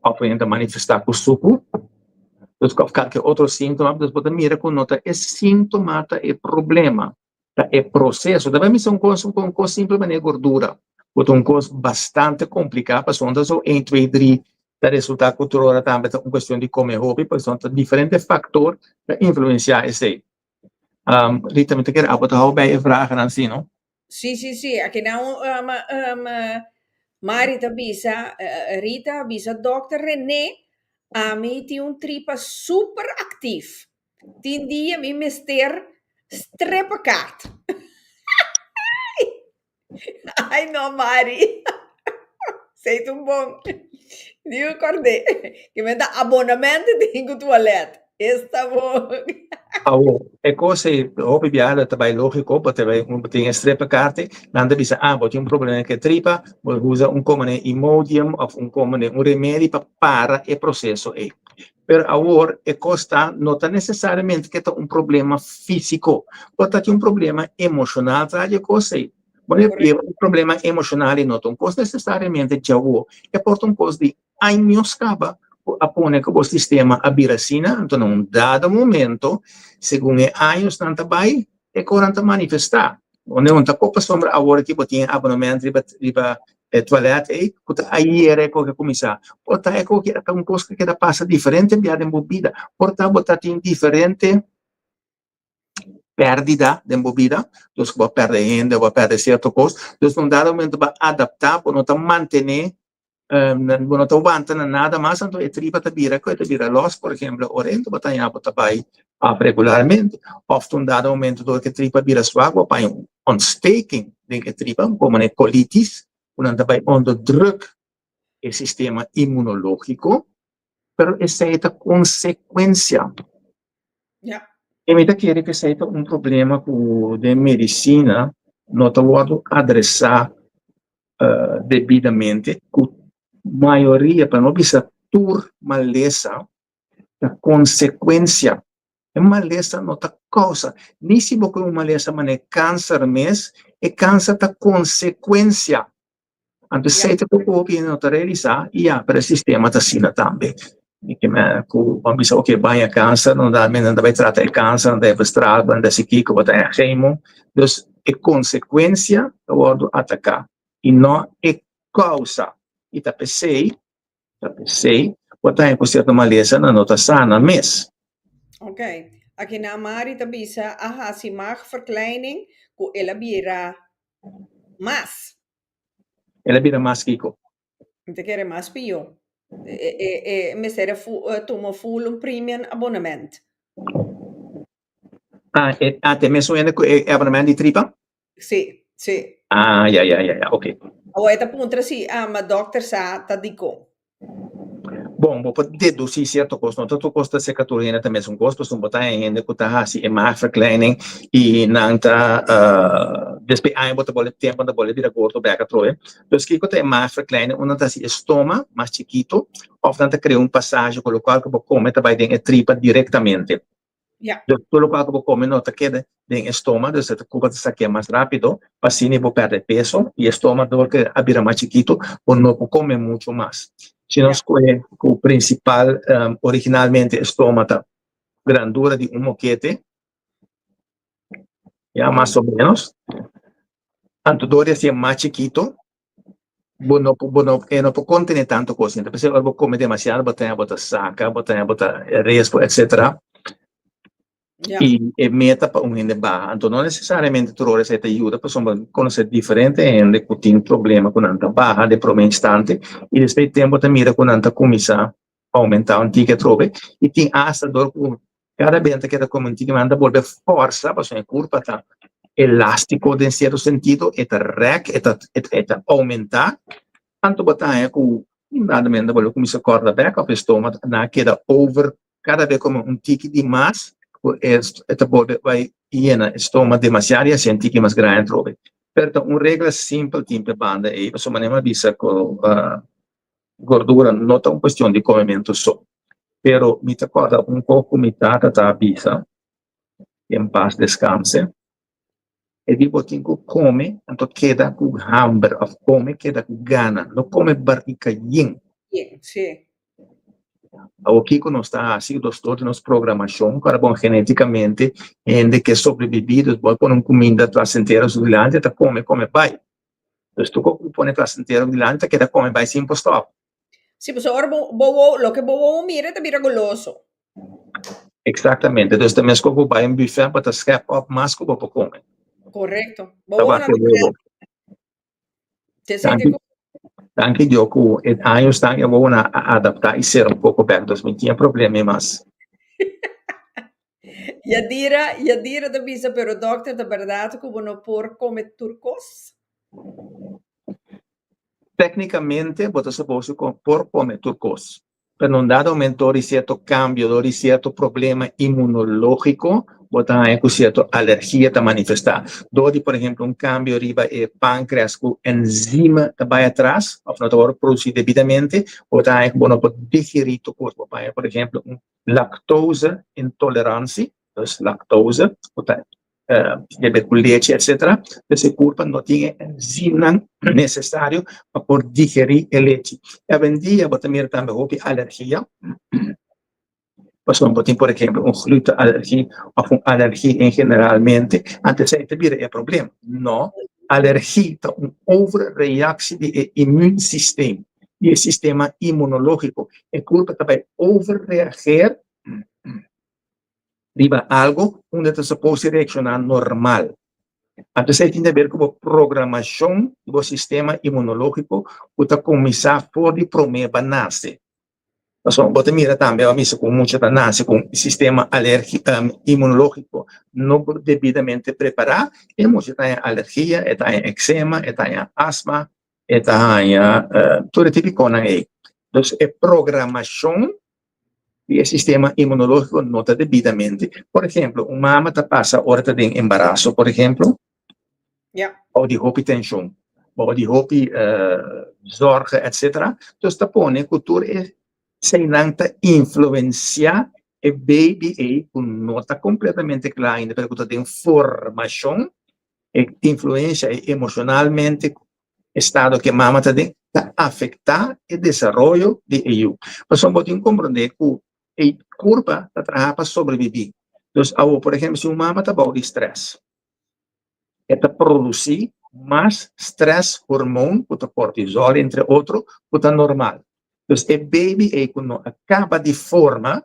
Speaker 1: ou ainda manifestar com suco, dus qualquer outro síntoma, dus bota mira com nota, é síntoma, é problema, é processo, deve ser um coisa simplesmente gordura, bota um coisa bastante complicado, para onde só 1, 2, 3, da resultado cultural também é uma questão de comer hobby, para onde diferentes fatores para influenciar esse aí. Rita, me quer abot hou bij je vragen aan zien, no?
Speaker 2: Sì. Aqui não, Marita bisa, Rita bisa Dr. René, ami ti un tripa super actief. Tin dia mi mister streppenkaart. Ai, não, Mari. Sei tão bom. Eu acordei. Que me dá abonamento de toalete. Está bom.
Speaker 1: Awo, é coisa, hobby biara, também lógico, porque tem strepa carte, nada bisa, bot um problema que tripa, bot usa comune imodium, ou comune remédio para o processo aí. Pero agora, é costa, não está necessariamente que é problema físico, pode ter problema emocional, traz coisa aí. Mas o problema emocional não é coisa necessariamente de agora, é por coisa de anos acaba, apone que o sistema abiracina, então num dado momento, segundo anos tanto vai, é coranta manifestar. Onde não copa sombra agora que botinha abonamento riba toalete aí, que aí era que começar. Porta é que é uma coisa que passa diferente via de bebida. Porta botar tem diferente perdida de bebida, então vai perder renda, vai perder certo custo, então num dado momento vai adaptar, para não manter não estou aguentando nada mais, então é tripa de bira, que é bira loss, por exemplo, orento, batalha para pai regularmente, ofte um dado momento do que tripa bira suave, para um staking de tripa, como uma colitis, quando também onder druk o sistema imunológico, pero essa é a consequência.
Speaker 2: Ja.
Speaker 1: E me quer que seja um problema de medicina, não está adressar devidamente, maioria, para não precisar tur maleza, a consequência. É maleza não tá causa. Nem se você uma maleza, mas é câncer mesmo, é câncer da consequência. Então, se você não está realizar, para o sistema está sendo também. E que vamos dizer, ok, vai a câncer, não vai tratar o câncer, não deve estragar, não deve seguir, que vai ter reimo. Então, é consequência do atacar. E não é causa. E pensei, wat hij consideert uma maleza na nota sana mes.
Speaker 2: Oké. Aqui na Marita bisa, si maagverkleining, ku elabira mas.
Speaker 1: Ela vira mais kiko.
Speaker 2: Te quer mais pio. Me será toma full un premium abonnement.
Speaker 1: Até mesmo ainda abonamento de tripa?
Speaker 2: Sì.
Speaker 1: Ja, ok.
Speaker 2: O eta puntra si, ma dokter sa tadiko.
Speaker 1: Bom, vou deduzir certo custo, não tanto custo da secaturina também um custo, se botar ainda que tá assim, é mais verkleining e não tá depois aí botar bola tempo da bola vira gordo beca troe. Então que que é mais verkleining, uma tá assim estômago mais chiquito, ou tanto cria passagem com o qual que vou comer também dentro tripa diretamente.
Speaker 2: Ja.
Speaker 1: Todo qual que vou comer não tá queda dentro estômago, então você cuba saque mais rápido, assim vou perder peso e estômago que abrir mais chiquito, ou não vou comer muito mais. Se nós escolher o principal, originalmente, estômago, grandura de moquete, mais ou menos, tanto doria ser mais chiquito, não pode conter tanto coisa. Então, se eu vou comer demasiado, botar saca, botar respo, etc. E meta para rende baixo. Então, não necessariamente tu receita ajuda, para conhecer diferente rende que tem problema com anta baixa de primeiro instante, e depois tempo te mira com anta começar a aumentar um ticket trobe, e tem hasta dor com cada vez que está como um ticket, manda volver força, para sua curva tá elástico em certo sentido, eta rec, eta aumentar, tanto botar com nada menos volver começar a corda back up estômago, na queda over, cada vez como um ticket de mais, esta vai llena estômago demasiado e assim que mais grande trobe. Portanto, uma regra simples de banda é, a sua maneira visa com gordura não é uma questão de comimento só. Pero me acorda pouco me trata da bisa, em paz descanse. E di botin ku come, anto queda ku hambre, of come queda ku gana, não come barrica yin.
Speaker 2: Sim, sim.
Speaker 1: O Kiko não está assim, dos todos nos programação para bom geneticamente, de que sobrevividos, pode pôr comida placentera durante, tá come, vai. Então, tu põe placentera durante, que tá come, vai sem stop.
Speaker 2: Sim, mas agora lo que bobo mira, tá mira goloso.
Speaker 1: Exatamente. Então, também se eu vai em buffet para escapar up mais que eu vou comer.
Speaker 2: Correcto.
Speaker 1: Tá
Speaker 2: Bobo não
Speaker 1: bom.
Speaker 2: te sente
Speaker 1: Tanto que eu, anos estão, eu vou adaptar e ser pouco perto, não tinha problema mais.
Speaker 2: Yadira da bisa, pero doctor, da verdade, como não por comer turcos?
Speaker 1: Tecnicamente, você supõe por comer turcos. Pero num dado momento, de certo cambio, de certo problema imunológico, botar aí com certa alergia a manifestar. Dode, por exemplo, cambio riba e pâncreas com enzima que vai atrás, ou não está produzir devidamente, botar aí bom para digerir o corpo. Por exemplo, lactose intolerância, então lactose, botar beber com leite, etc. Esse corpo não tinha enzima necessário para poder digerir o leite. E hoje em dia, você também tem alergia. Passou por exemplo, gluten alergia ou alergia em generalmente, antes de ter problema. Não, alergia é overreactie do immuunsystem, do sistema imunológico. É culpa também overreagir riba algo onde você pode reaccionar normal. Antes de tem a ver com a programação do sistema imunológico, que começar a poder promover nasce. Passou, você mira também, a missa com muita nasce com o sistema alérgico, imunológico não devidamente preparado, e muita tem alergia, e tem eczema, e tem asma, e tem todo tipo de coisa aí. Então, é programação e o sistema imunológico não está devidamente. Por exemplo, uma mama passa hora de embaraço, por exemplo, ou de hipertensão, ou de zorge, etc. Então, está pondo cultura sem nada influenciar o baby que não está completamente claro ainda, porque tem formação e influência emocionalmente estado que a mama tem a afetar o desenvolvimento de eu. Mas só pode compreender que a curva está trabalhando para sobreviver. Então, por exemplo, se uma mama está bom de estresse, ela produz mais estresse hormônio, o cortisol, entre outros, o normal. Então, o baby, quando acaba de forma,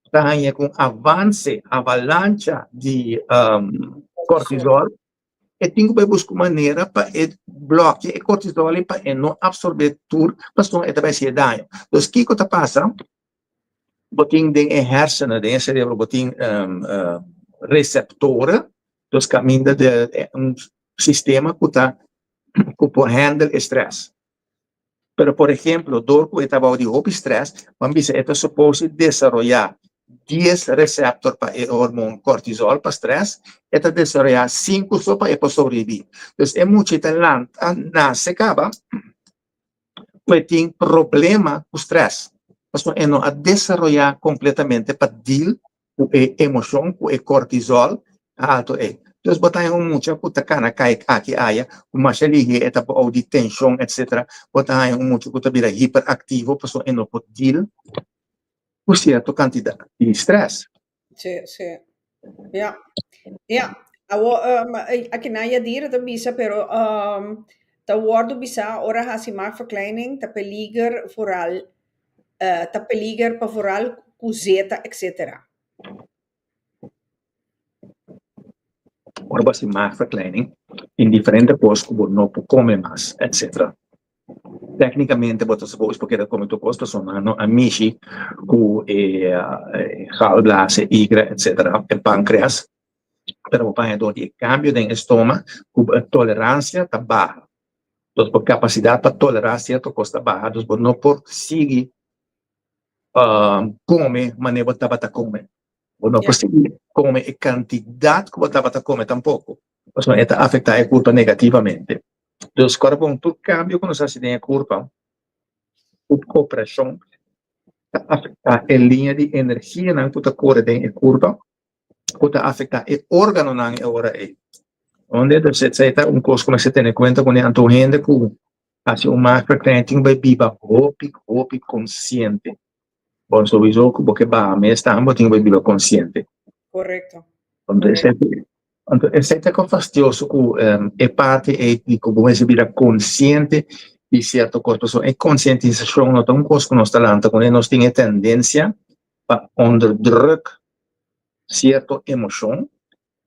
Speaker 1: está com avance, avalanche de cortisol, e tem que buscar maneira para bloquear o cortisol para não absorver tudo, para não vai ser dano. Então, o que está passando? Botin tem hersenen, tem cerebro, botin receptores, então caminha de sistema que está que handle estresse. Pero, por exemplo, dorco estava de estresse, vamos dizer, é suposto desenvolver 10 receptores para o hormônio cortisol para estresse, é desenvolver 5 só para sobreviver. Então, é muito talento, nasce, acaba, mas tem problema com estresse. Mas não a desenvolver completamente para deal com a emoção, com o cortisol alto. Então, botar muita puta cana cai aqui aia, uma liga etapa ou de tensão, etc. Botar muito puta vira hiperativo, pessoa não pode deal com certa quantidade de estresse.
Speaker 2: Sim, sim. Ja. Aqui na Yadira da bisa, pero ta wordo bisa ora hasi maar verkleining, ta peliger vooral, ta peliger pa vooral cuzeta, etc.
Speaker 1: Ora basta maagverkleining in differente posti que não come mais, etc. Tecnicamente, você supõe porque da come tu costa sono amici com gallblase, hígado, etc. e pâncreas, pero o pai do de cambio de estômago, com tolerância tá baixa. Então, por capacidade para tolerância, tu costa baixa, então não por seguir come, mas não estava a comer. Não por seguir come a quantidade que você estava a comer tampouco. Então, isso afeta a curva negativamente. Então, quando tu cambio quando se tem a curva, a opressão afeta a linha de energia na puta cor da curva, puede afectar el órgano ahora. Onde você está coisa como você tem em conta quando a tua gente que hace macro training vai viva hopi consciente. Bom, sobre isso que vai me está botinho vai viva consciente.
Speaker 2: Correcto.
Speaker 1: Então esse é que fastidioso que é parte de como você vira consciente de certa coisa. É conscientização não tão coisa que nós talanta quando nós temos tendência para onderdruk certa emoção.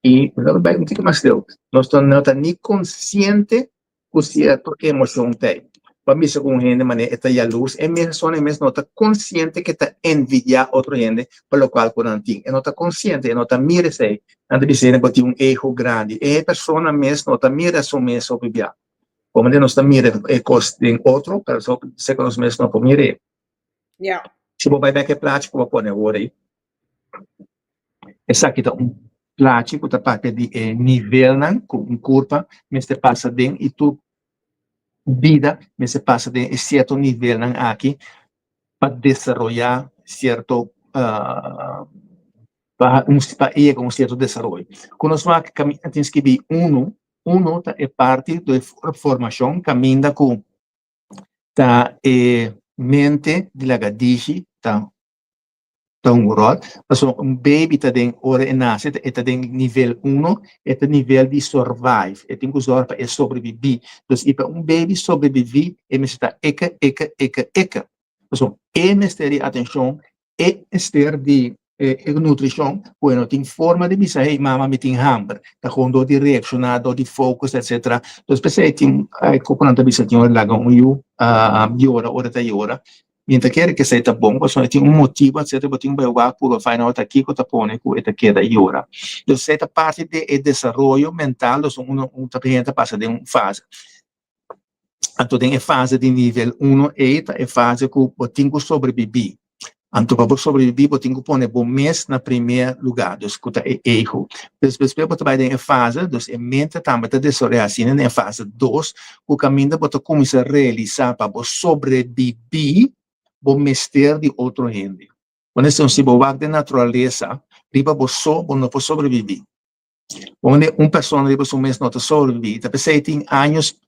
Speaker 1: E não vai um mais deu. Nós não está nem consciente com certa emoção tem. Para mim, segundo gente, maneira está a luz, é mesmo não está consciente que está envidia outro gente, pelo qual por antigo. Não está consciente, não está mira sei, antes de ser um erro grande. E a pessoa mesmo não está mira só mesmo sobre via. Como não está mira é coisa de outro, pero só se nós mesmos não podemos mirar.
Speaker 2: Yeah.
Speaker 1: Se você vai ver que prático, vou pôr agora aí. Essa aqui está plástico, tá parte de nível, com curva, mas te passa dentro e tu vida, mas se passa de certo nível aqui para desenvolver certo para ir com certo desenvolvimento. Quando nós vamos caminhar, temos que ver uno é parte da formação, caminha com a mente de la gadigi, rol. Also, baby está dentro hora nasce, está dentro nível 1, está nível de survive, tem que usar para sobreviver. Então, baby sobreviver, está eca. Also, ter atenção, ter de nutrição, bueno, tem forma de dizer, hey, mama, me tem hambre, está com dor de reaccionar, dor de focus, etc. Então, pensei, tem, como não bisa, tem hora lá, hora, Mientras quiere que seja bom, você tem motivo, etc. Você tem que ver por final aqui que está pondo que está queda e ora. Então, essa parte de desenvolvimento mental, uma gente passa de uma fase. Então, tem a fase de nível 1 e a fase que você tem que sobreviver. Então, para sobreviver, você tem que pôr bom mês na primeiro lugar. Então, é erro. Depois, você vai ter a fase, então, a mente também está desenvolvendo na fase 2, o caminho você começa a realizar para sobreviver o mestre de outro gente. Quando você se envolve de natureza, riba você não pode sobreviver. Quando uma pessoa riba seu mês não está sobreviver, então você tem anos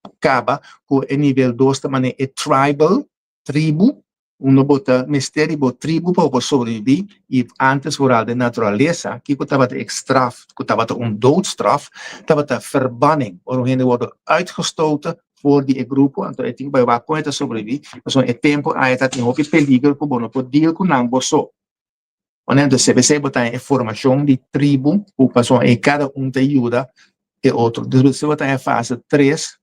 Speaker 1: acaba com o nível 2 também é tribal, tribo, bota mestre de tribo para sobreviver e antes vooral de natureza, que estava de extraf, que estava de doodstraf, estava de verbanning, waar gente worden uitgestoten voor die grupo, então eu tenho que vai com essa sobreviver, então é tempo aí tá tem houve peligro que não pode deal com não bosso. Então se você botar a formação de tribo, o pessoal e cada te ajuda e outro. Depois você botar a fase 3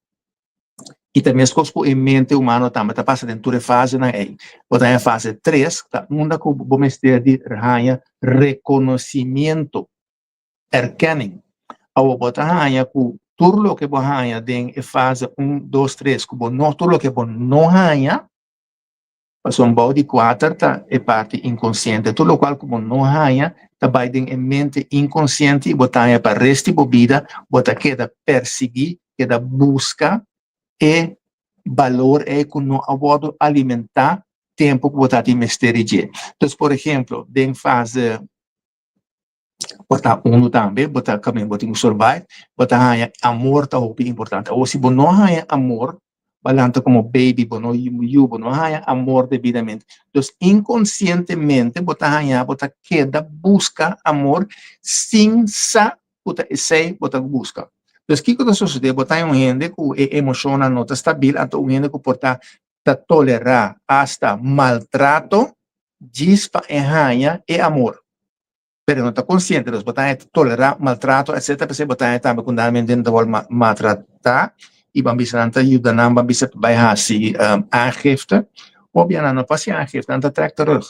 Speaker 1: e também as coisas em mente humana também tá passando dentro da fase na aí. Botar a fase 3, tá onde que o mestre de reconhecimento, erkenning. Ao botar a com tudo que você ganha em fase 1, 2, 3, como não tudo que você não ganha, passou um bode 4, tá, é parte inconsciente. Tudo o qual como não ganha, tá vai em mente inconsciente, botar para o resto da vida, botar queda perseguir, queda busca, e valor é que não pode alimentar tempo que botar em mestre. Então, por exemplo, em fase botar também, botar caminho, botar survive, botar amor tá muito importante. Ou se não há amor, balanta como baby, não há amor devidamente. Então, inconscientemente, botar queda, busca amor, sem sa, botar busca. Então, o que está sucedendo? Botar gente que emocional não está estável, então gente que pode tolerar hasta maltrato, dispa e amor. Pero não está consciente, los botan tolerar maltrato, etc. Porque botan também quando alguém dentro de maltratar e bambisa não ajuda não bambisa vai assim aangifte, ou bem não passa aangifte, não trek terug.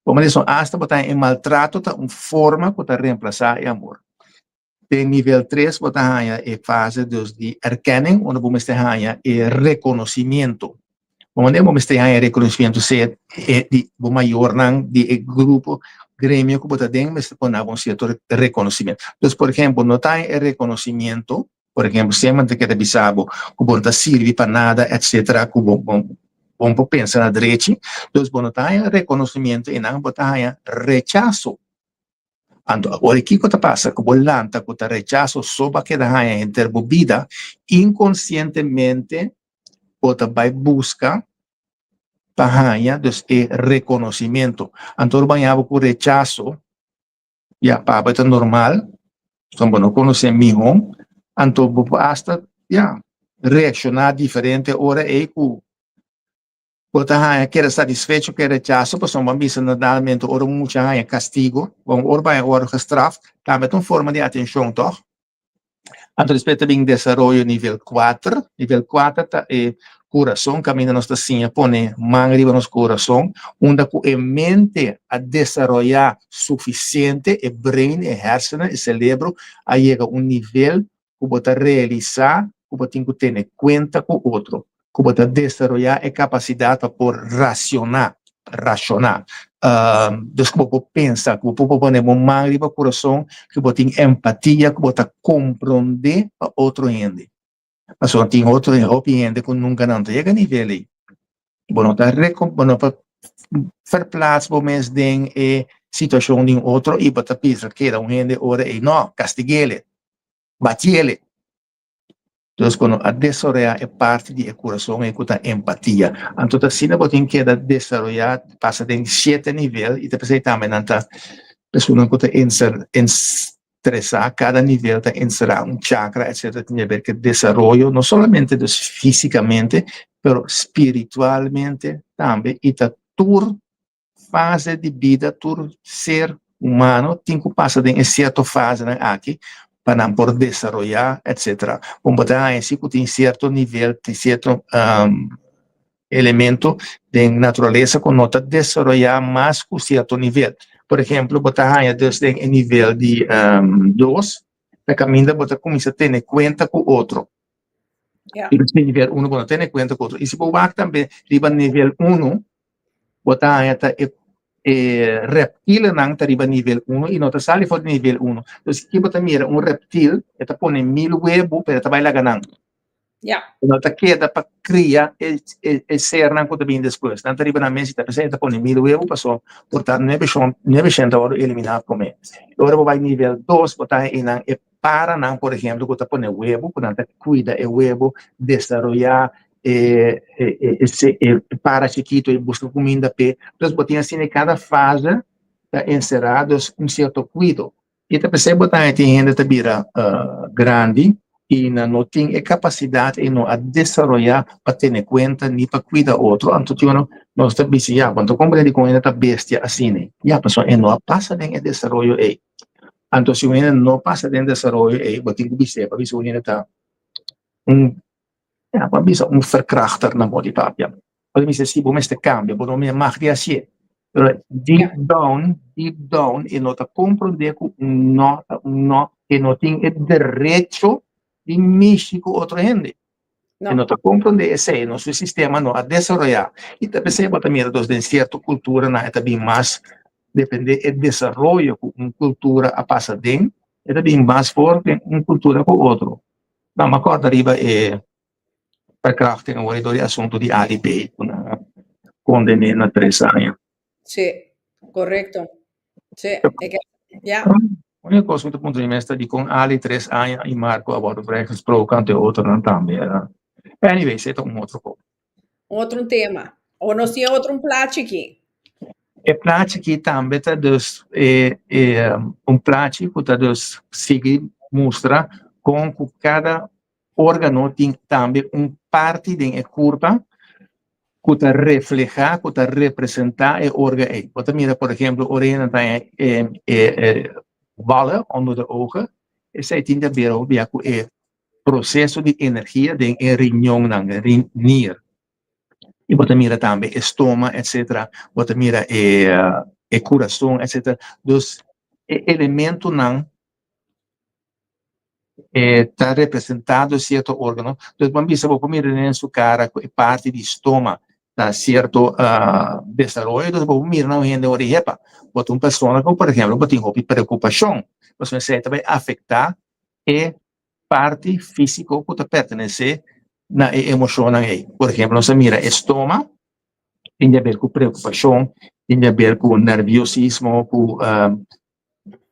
Speaker 1: Como eles são hasta botan em maltrato tá forma para reemplazar o amor. Tem nível 3 botan a fase de erkenning, onde vamos ter a reconhecimento. Onde vamos ter a reconhecimento se de maior não de grupo gremio que bota dentro, mas con un cierto reconocimiento. Entonces, por ejemplo, no hay el reconocimiento, por ejemplo, siempre que te avisaba, que no sirve para nada, etcétera, que vamos pensar na derecha, entonces, no hay reconocimiento y no hay rechazo. Ando, agora, o que está passando? Com o lanta, com o rechaço, soba que da interbobida, inconscientemente, você vai buscar para dus é reconhecimento. Então, banhava com rechaço, já, para é normal, então, não conhece mesmo, então, basta, já, reaccionar diferente, ora, é que Bota quer satisfecho, quer rechazo, pues son bambis normalmente ora mucha castigo, ora vai ora gestraft, também uma forma de atenção, toch? Anto respeito bem desarrollo nível 4, nível 4 tá é coração, caminha nossa sinha, pone mão riba nosso coração, onde a mente a desarrollar suficiente, e brain, e hersena, e cérebro, a chega nível que bota realizar, que bota tem que ter conta com o outro. Que bota desarrollar a capacidade para por racionar. Dus que você pensa, que você pone uma mão riba coração, que você tem empatia, que você compreende a outro gente. Mas só tem outro gente que nunca não chega a nível aí. Bueno, para verplaatsen voor mensen in a situação de outro e para pensar que era gente ora e não, castiguele, batiele. Então, quando a desarrollar é parte de coração e com a empatia. Então, assim, você tem que desarrollar, passa de 7 níveis e depois também a pessoa que está estressar, cada nível está inserir chakra, etc. Tem a ver com desenvolvimento, não somente fisicamente, mas espiritualmente também. E a tua fase de vida, tu ser humano, tem que passar em certa fase aqui, para poder desenvolver, etc. Como botar assim, que tem certo nível, tem certo elemento de natureza que não está desenvolver mais com certo nível. Por exemplo, botar desde o nível de 2, a caminha botar começa a ter conta com o outro. E no nível 1, quando tem conta com o outro. E se você também riba nível 1, botar reptil não arriba nível 1 e não está sali fora nível 1. Então, se você mira reptil, está põe 1000 huevos para trabalhar ganhando. Não está queda para criar e ser não que bem depois. Não arriba na mesa, está põe 1000 huevos, passou, portanto, 900 horas eliminar comer. Agora vai nível 2, botar em para não, por exemplo, você põe huevo, portanto, cuida o huevo, desarrollar para chiquito e busca comida pe. Então, botinha assim em cada fase está encerrado certo cuidado. E depois você botar tem gente que vira grande e não tem a capacidade e não a desenvolver para ter conta nem para cuidar outro. Então, nós estamos dizendo, quando compreende com esta bestia assim, a pessoa não passa em desenvolvimento aí. Então, se você não passa em desenvolvimento aí, você tem que dizer, para ver se você está maar bisa verkrachter na body papia. Poi mi se si bom este cambio, bo me magri asie. Deep down, e nota comprender que no que no tiene el derecho de México otro gente. No. E nota comprender esse nosso sistema no a desarrollar. E também se bota mira dos de certa cultura na também mais depende do desenvolvimento com cultura a passa dentro, é também mais forte uma cultura com outro. Não, ma corda arriba verkrachting wordt door die assunto di A di B, una condena a 3 anni.
Speaker 2: Sì, corretto. Sì, ja.
Speaker 1: Una cosa do ponto di vista di con Ali 3 anni in Marco a volte avrei gesproken ante outro não também. Anyway, isso é um outro pouco.
Speaker 2: Outro tema. Ou nós temos outro plaatje aqui.
Speaker 1: E plaatje aqui também tá dus plaatje que tá dus seguir mostra com cada órgano tem também parte de curva que está reflejar, que está representar o órgão. Você mira, por exemplo, a orelha tem ballen onder de ogen. E zij tem a ver com o processo de energia de riñón, nier. E você mira também estômago, etc. Você mira o coração, etc. Dos elementos não está representado certo órgão. Então, quando você vai comer em sua cara, parte do estômago, está certo desenvolvimento, então você mira na gente orelha, bota uma pessoa que, por exemplo, tem preocupação, você vai afetar a parte física que está pertenece na emoção aí. Por exemplo, você mira estômago, tem a ver com preocupação, tem a ver com nerviosismo, com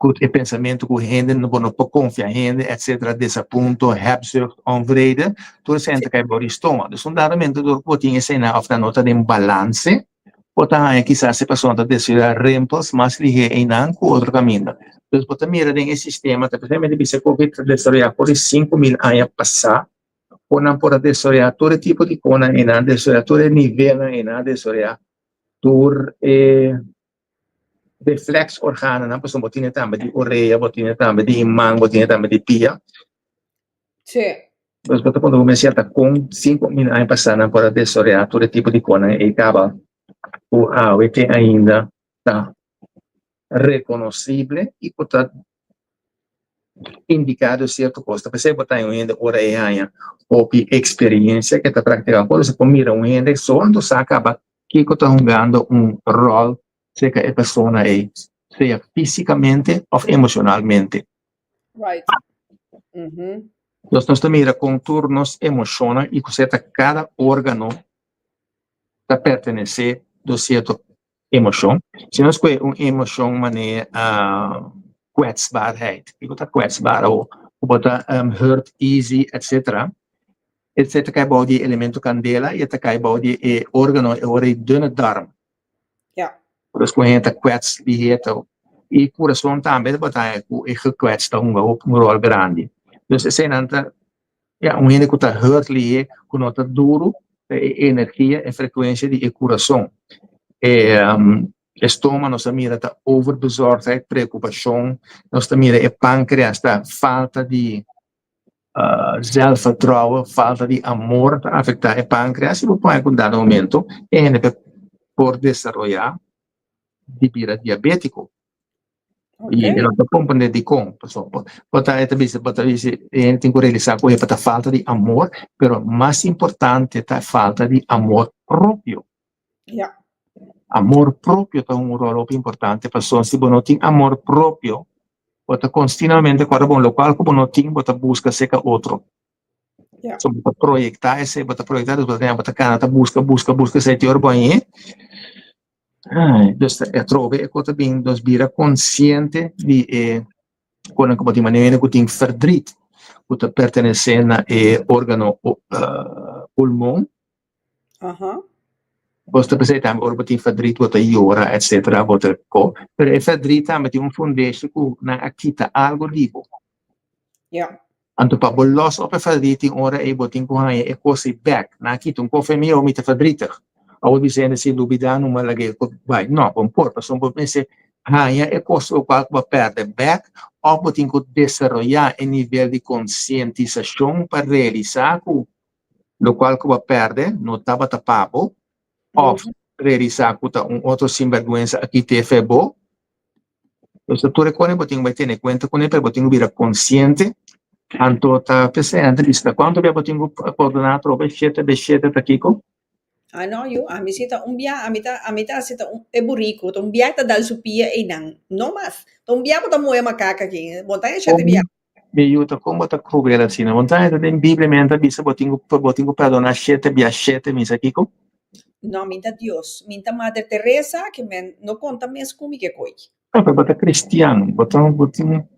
Speaker 1: het pensamento que gente não pode confiar em gente, etc. Desaponto, hebzucht, onvrede, tu sente que é por estômago. Então, daramente, tu pode ensinar of nota de balance, pode quizás se pessoa está decidindo rempos, mas ligue em com outro caminho. Então, pode mirar em sistema, por exemplo, de bisa COVID desarrollar por 5.000 anos passar, pode por desarrollar todo tipo de coisa, em desarrollar todo nível, em desarrollar tur reflex organen, né? Pessoa botinha também de orelha, botinha também de imã, botinha também de pia.
Speaker 2: Sim.
Speaker 1: Mas quando comecei a com 5.000 anos passando para desorientar todo tipo de coisa, e acaba o ave que ainda está reconhecível e que está indicado certo coisa. Você botar em ainda orelha, ou experiência que está praticando. Quando você mira ainda, só quando você acaba que está jogando rol, seja a pessoa aí, seja fisicamente ou emocionalmente.
Speaker 2: Right. Uhum.
Speaker 1: Nós também contornos emocionais e que cada órgão está pertencer a certa emoção. Se nós temos uma emoção maneira kwetsbaarheid, que está kwetsbaar ou está hurt easy, etc. Etc. Que é de elemento candela e até bouw de órgão é dunne darm.
Speaker 2: Ja.
Speaker 1: Dus que a gente kwets die heet e coração também botar é gekwetst um rol grande. Dus é nanta ja, um gente que está hurt ali, que não está duro, energia e frequência de coração. Estômago, nós mira está overbezorgdheid, preocupação, nós mira pâncreas, está falta de zelfvertrouwen, falta de amor, está afetar o pâncreas e por um dado momento, por desarrollar de vira diabético.
Speaker 2: Okay.
Speaker 1: E não está compreendendo de como, pessoal. Pode tem que realizar com a falta de amor, mas mais importante é a falta de amor próprio.
Speaker 2: Ja.
Speaker 1: Amor próprio tem rol importante, pessoal. Se você não tem amor próprio, você continuamente, quando você local, como não tem, você busca seca outro.
Speaker 2: Ja.
Speaker 1: So, você projetar, você busca, você te orbanhe. Dus trovo é que também nos vira consciente de quando como de maneira que tem verdriet, que pertence a órgão pulmão, você precisa também orbo tem verdriet, que llora, etc. Você co, pero é verdriet também tem fundamento que na aquita algo ligo.
Speaker 2: Ja.
Speaker 1: Anto para bolos op verdriet tem ora e botin com é coisa back, na aquita coffee me ou mita verdrietig. Ao dizendo se duvidar não me lagi vai, não, bom por, só por pensar é coisa o qual vai perder back, ou botin que desarrollar em nível de conscientização para realizar que o qual que vai perder, não estava tapado, ou realizar que outro sinvergüenza aqui te febo. Então, tu reconhece, botin vai ter em conta com ele, para botin vir consciente. Anto ta presente lista quanto abbiamo coordinato roba scelte Kiko?
Speaker 2: Ah, no, io a mi sita un bia, a metà sita un e burrico, un biata dal supia e nang, no mas. Un bia bota moe macaca aqui, montanha chate bia.
Speaker 1: Mi aiuta come ta crubera sina, montanha da Bibbia menta bisa botingo perdonar scelte misa Kiko?
Speaker 2: No, minta Dios, minta Madre Teresa, que men no conta mes come che coi.
Speaker 1: Poi bota cristiano, botingo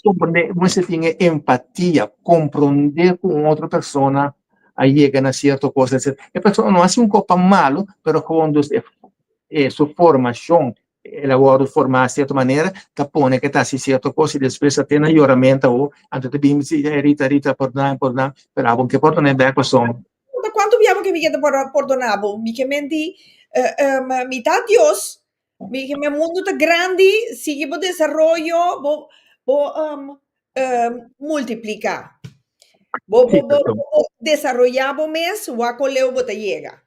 Speaker 1: compreender, você tem empatia, compreender com outra pessoa, aí chega na certa coisa, etc. A pessoa não é um copo malo, mas quando sua formação, ela formar de certa maneira, tapone que está assim certa coisa, e depois tem melhoramento, ou antes de bem Rita, perdão, pero que pode não é a pessoa.
Speaker 2: Da quanto abbiamo che mi chiede perdonavo, mi che menti, mità Dios, mi che me mundo ta grandi, si che bo desarrollo, multiplica. Bo desarrollavo mes, wako leo bo ta llega.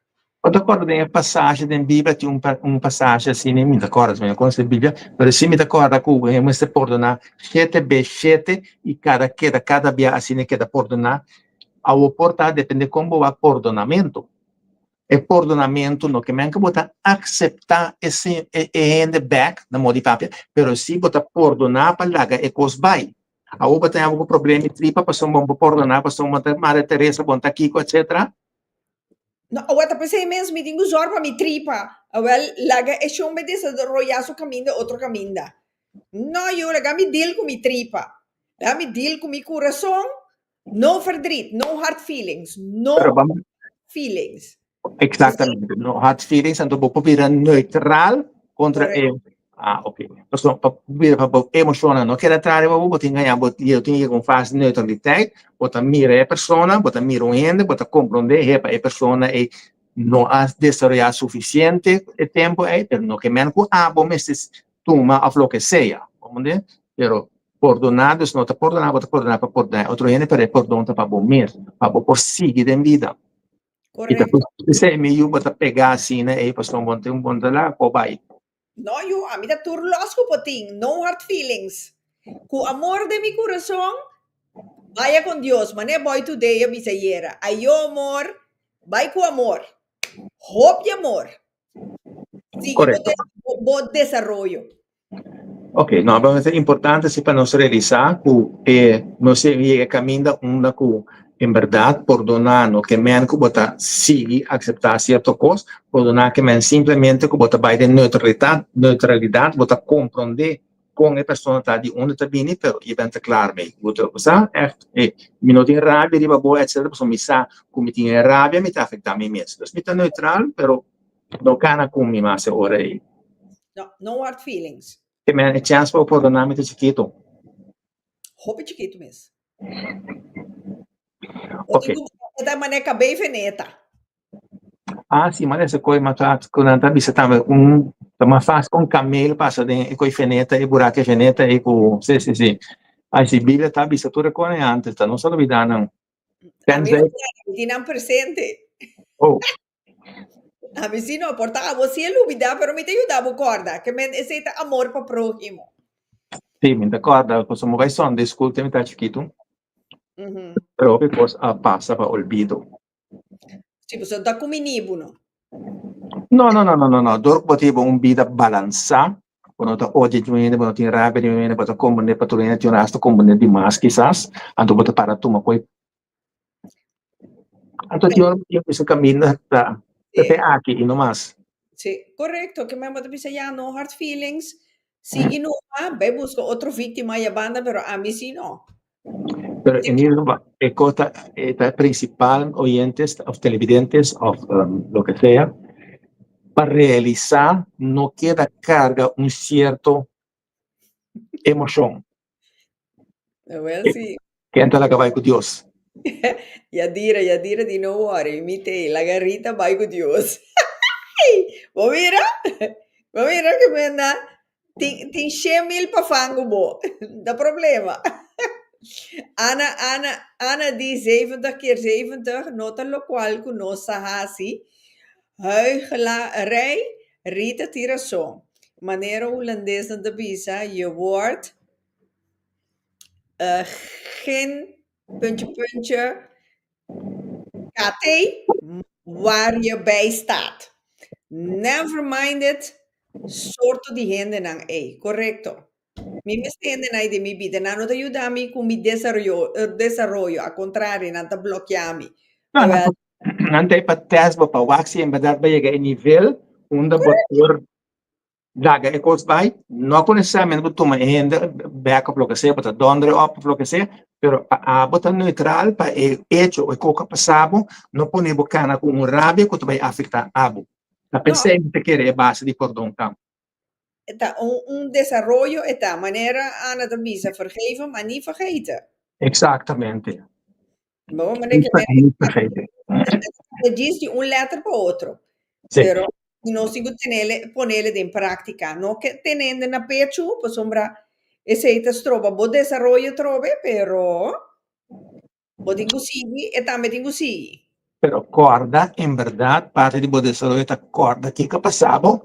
Speaker 1: Eu recordo bem a passagem da Bíblia, tinha passagem assim, nem me recordo, mas com a Bíblia, mas sim me recordo que você perdonar sete e cada dia assim que perdonar, ao portar depende como vai perdonamento. E perdonamento no que me que botar aceitar esse hand back na modo de papel, pero se botar perdonar para lá é coisa vai. A outra tem algum problema tripa, passou bom perdonar, passou uma Maria Teresa, bom tá aqui, etc.
Speaker 2: No, awata pa sei mesmo, mi tingo zorba, mi tripa. Awel, laga e shombe desarrollar su camino, otro camino. No, yo le mi deal con mi tripa. Le mi deal con mi corazón. No verdriet, no hard feelings,
Speaker 1: Pero
Speaker 2: no
Speaker 1: vamos,
Speaker 2: feelings. Entonces,
Speaker 1: exactamente, no hard feelings, então vou virar neutral contra
Speaker 2: correcto,
Speaker 1: ok. Então, para virar para emocionar, não quero entrar, eu tenho que ganhar, eu tenho que fazer neutralidade, botar mira a pessoa, botar mira o ende, botar compreender a pessoa e não há desarrollar suficiente tempo aí, pero não que menos bom, mas toma a lo que seja, vamos ver? Pero perdonar, não está perdonar, botar perdonar para perdonar, outro ende para perdonar para bom mesmo, para por seguir em vida. E depois,
Speaker 2: correcto.
Speaker 1: se é meio, bota pegar assim, né? E passou um bom lá, pô, vai.
Speaker 2: No, yo, a mí da turlosco potín, no hard feelings. Con amor de mi corazón, vaya con Dios, mané voy today a mi sayera. Ayo amor, vaya con amor. Hope y amor. Sigue,
Speaker 1: Correto.
Speaker 2: vos desarrollo.
Speaker 1: Ok, no, mas é importante assim, para nós realizar que nós chega caminho uma que, em verdade, perdonar, no que men que bota seguir, aceitar certa coisa, perdonar que men simplesmente que bota vai de neutralidade, bota compreender com a pessoa está de onde está vindo, pero e bem claro, bem, bota usar, me não tem raiva, riba boa, etc, pessoa me sabe, como tem raiva, me está afetando a mim mesmo. Então, me está neutral, pero não cana com me mais hora aí.
Speaker 2: No, no hard feelings.
Speaker 1: Que men, a chance para perdonar me chiquito.
Speaker 2: Hope chiquito mesmo. O
Speaker 1: Ok.
Speaker 2: tengo esta maneca bem veneta.
Speaker 1: Ah, sì, ma adesso coi matat con la tabisa ma fa con camelo passa de coi feneta e buracche feneta e cu sì sì sì. Ah sì, bile tabisa tu recone antes, non solo vidana.
Speaker 2: A mí no
Speaker 1: Pensa
Speaker 2: me tienen presente.
Speaker 1: oh,
Speaker 2: A mí sí no porta a você lubida, pero me te ayuda a corda, que me necesita amor para prójimo.
Speaker 1: sì, mi d'accordo, possiamo vai son discuti mi taci chitu,
Speaker 2: Uhum.
Speaker 1: però because passa pa olvido.
Speaker 2: Tipo, se da comigo, no?
Speaker 1: No, no, no, no, no, no, dor potevo un vida balança, quando ta oggi giuene, quando ti rabbia, giuene, quando comune patruina ti onasto, comune di mas, quizás, anto bota para tu, ma poi anto ti io questo cammino da te
Speaker 2: Sí,
Speaker 1: aqui e no mas.
Speaker 2: sí, correcto. Que me mata dice ya no hard feelings. Sigue no, ve busco otro víctima y banda, pero a mí sí no.
Speaker 1: Pero
Speaker 2: Sí,
Speaker 1: en Irlanda, cosa principal, oyentes, o televidentes, o lo que sea, para realizar, no queda carga un cierto emoción
Speaker 2: me voy
Speaker 1: que,
Speaker 2: así.
Speaker 1: que entra la cabeza con Dios.
Speaker 2: Ya dire di no worry, imite la garrita, vai con Dios. Vos mira, vos mira que me anda, tem 100.000 para fango, bo. Dat problema. Anna die 70 keer 70, nota lo qual conosce hasi. Huichelarij, Rita Tirason. Manera Holandesa de visa, je wordt geen puntje, puntje, KT, waar je bij staat. Never mind it, sorto di gente nang A. Correcto. Mi me stende nai de mi vida, nano te ayudami con mi desarrollo, a contrario, non te blocchiami.
Speaker 1: No, no, nanti pa test ba pa waxi en verdad ba llega a nivel donde
Speaker 2: Correcto.
Speaker 1: botor daga e cos vai, no con necesariamente botor toma ende backup lo que sea, botor dondre up lo que sea, pero a botor neutral pa e hecho e coca pasabo, no pone bocana con un rabia que te vai afectar abo. La
Speaker 2: No,
Speaker 1: pensei que querer base de perdão tam.
Speaker 2: está un desarrollo, está manera Ana de visa vergeven, maar niet vergeten.
Speaker 1: Exatamente.
Speaker 2: Vamos a
Speaker 1: Isso é muito perfeito.
Speaker 2: diz de un letter para otro,
Speaker 1: Sim.
Speaker 2: pero no sigo ponerle en práctica, no que teniendo na pecho, pues sombra, ese te trova, bo desarrollo trove, pero bo tengo sigui e también tengo sigui.
Speaker 1: Pero corda, em verdade, parte de poder saber a corda que passava,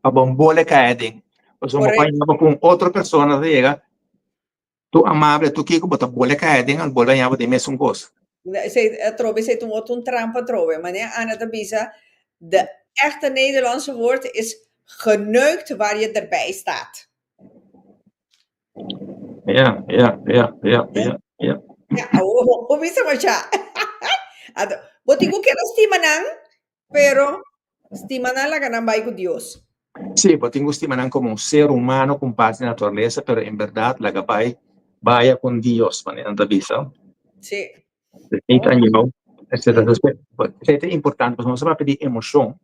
Speaker 1: a bombole caem. Pues como
Speaker 2: Correcto.
Speaker 1: apanhava com outra pessoa, chega, tu amável, tu que bota bola caem, al bola ganhava de mesmo gosto.
Speaker 2: Se trove, se toen wat een trampa trove. Meneer Anna de Bisa, de echte Nederlandse woord is geneukt waar je erbij staat.
Speaker 1: Ja, ja, ja, ja, ja, ja.
Speaker 2: Ja, bisa mo siya. Buti ko kaya stima nang, pero stima na lang ka ng bahay ko Diyos.
Speaker 1: Sí, pues tengo estima como un ser humano con paz de naturaleza, pero en verdad la gabay vaya con Dios, man, en la visa.
Speaker 2: Sí.
Speaker 1: Niet
Speaker 2: Oh,
Speaker 1: aan jou, etcétera.
Speaker 2: mm,
Speaker 1: Entonces, pues, es importante, pues no se va a pedir emoción.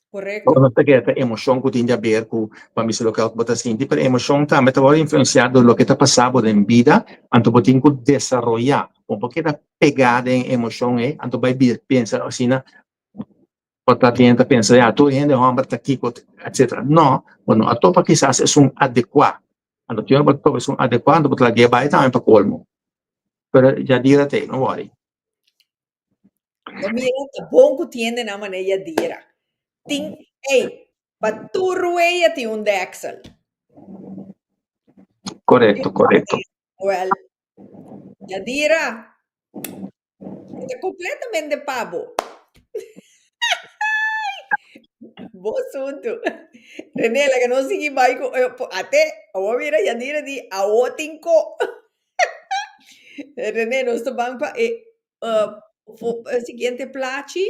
Speaker 2: correcto.
Speaker 1: No te queda emoción que tiene que ver con lo que você sente, pero emoción también te va a influenciar de lo que te ha pasado en vida, entonces vos tienes que desarrollar un poquito pegada en emoción, entonces vas a pensar así, otra gente piensa, ya, tú eres hombre, está aquí, etcétera. No, bueno, a topa quizás es un adecuado. Cuando tú es un adecuado, porque la guía va también para colmo. Pero ya dígate, no worry.
Speaker 2: No, mira, tá bom que tiende na maneira dira. Ting, ei, para tu rueia tem um Dexel.
Speaker 1: Correcto, correcto.
Speaker 2: Well, Yadira, está completamente pavo. Boa assunto. René, la que não segui mais até a ouvir a Yadira de a otinco. René, nós estamos para o seguinte placi.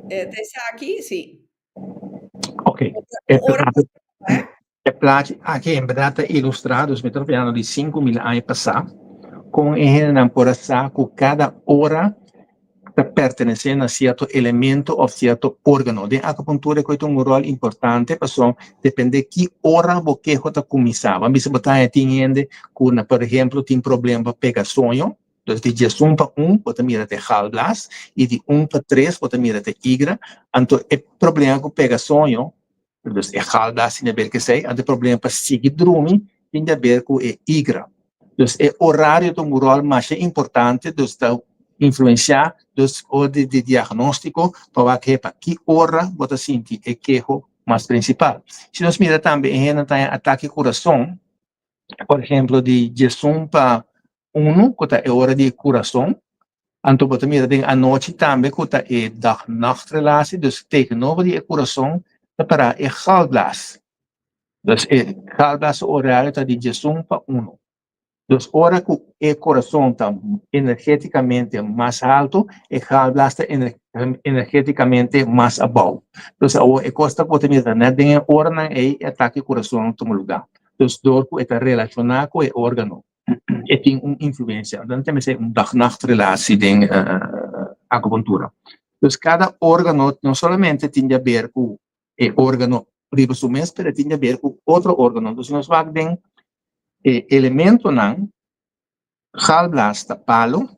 Speaker 2: Te aqui, sim.
Speaker 1: Ok.
Speaker 2: Ora, eh?
Speaker 1: É plaatje, aqui em verdade ilustrados, me estou falando de 5.000 anos passados, com ele por saco cada hora está pertenecendo a certo elemento ou certo órgão. De acupuntura é um rol importante, porque depende de que hora você está começando. Mas você está entendendo que, por exemplo, tem problema para pegar sonho, então de 1 para 1, você mira de halblas, e de 1 para 3, você mira de igra. Então, o problema com pegar sonho, então é halblas, tem a ver com isso, e o problema para seguir dormir, tem a ver com igra. Então, o horário é um rol mais importante, então, influenciar dos ordens de diagnóstico para que hora você sente o queijo mais principal. Se nós mira também, em ataque coração, por exemplo, de 1 para 1, que é hora de coração, então você mira a noite também, que é da nachtrelatie, dus tegenover die coração, para é galblaas. Dus é galblaas horário de 1 para 1. Dus ahora que el corazón está energéticamente más alto, el halblas está energéticamente más abajo. Entonces, ahora costa que también está en órgano y ataque al corazón en todo lugar. Entonces, dorpo está relacionado con el órgano. Y tiene una influencia. Entonces, también es una dag-nacht relatie en acupuntura. Entonces, cada órgano no solamente tiene que ver con el órgano ribosomes, pero tiene que ver con otro órgano. Entonces, nos va a ver elemento nan galblaas ta palo,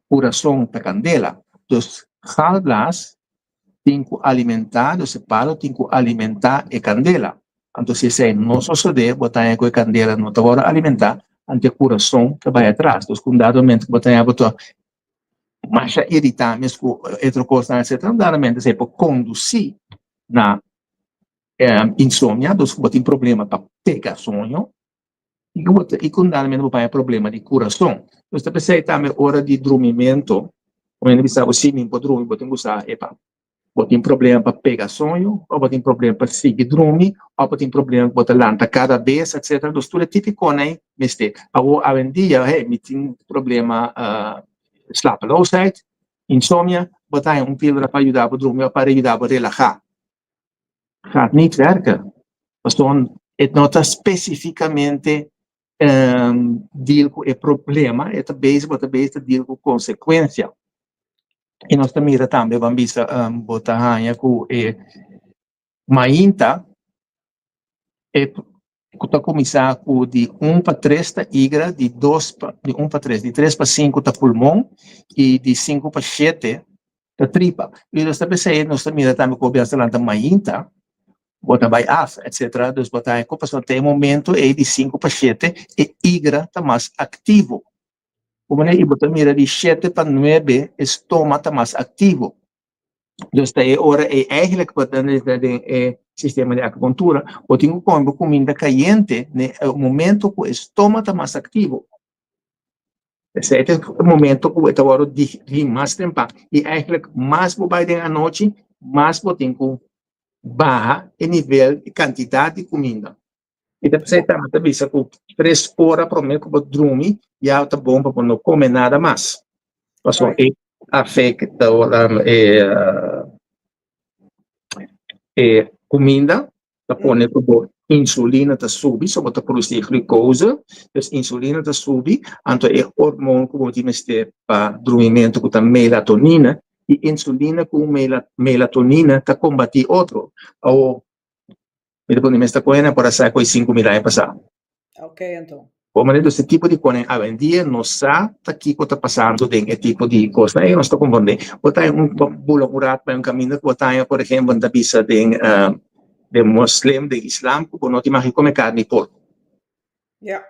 Speaker 1: coração ta candela. Dus galblaas tem que alimentar, dus palo tem que alimentar a candela. Então, se você não suceder, botar a candela não está alimentar, ante o coração que vai atrás. Dus, com dado momento que botar a botar mais irritar, mesmo outra coisa, etc., claramente você pode conduzir na insônia, dus botar problema para pegar sonho, e com dado vai problema de coração. Então, você também hora de dormimento, quando você está assim, pode dormir, pode usar, tem problema para pegar sonho, ou tem problema para seguir dormir, ou tem problema para levantar cada vez, etc. Então, tudo é típico, né? Mas, agora, em dia, me tem problema slapeloosheid, insônia, botar pílula para ajudar a dormir, para ajudar a relaxar. Gaat niet werken. Het não está especificamente deal com o problema, é talvez deal com consequência. E nós também vamos botar com mainta, está começar com de 1 para 3 da igra, de 1 para 3, de 3 para 5 da pulmão, e de 5 para 7 da tripa. E nós também com a mainta, botar vai af, etc. Dus botar em copa, tem momento de 5 para 7, e igra está mais ativo. Como e botar mira de 7 para 9, estômago está mais ativo. Dus daí hora eigenlijk wat dan is dat sistema de acupuntura, ou tem comida caliente, né, o momento que o estômago está mais ativo. Esse é o momento que está hora de mais tempo. E eigenlijk mais vai à noite, mais tem que baja o nível de quantidade de comida. E depois também visa com 3 horas por mês que você dorme, já está bom para não comer nada mais. Passou afeta comida, te pone como insulina te subi, so bota produzir glucose, dus insulina te subi, anto é hormônio que botar neste para dormimento com a melatonina, e insulina com melatonina te combate outro. Ou, me depois nesta coisa, para sair com 5.000 anos passar.
Speaker 2: Ok, então.
Speaker 1: Como esse tipo de coisa, hoje em dia, não sabe aqui que está passando tem esse tipo de coisa. Eu não estou confundendo. Botar bula murat para caminho, botar, por exemplo, da bisa de muslim, de islam, que não te mais comer carne de porco.
Speaker 2: Yeah.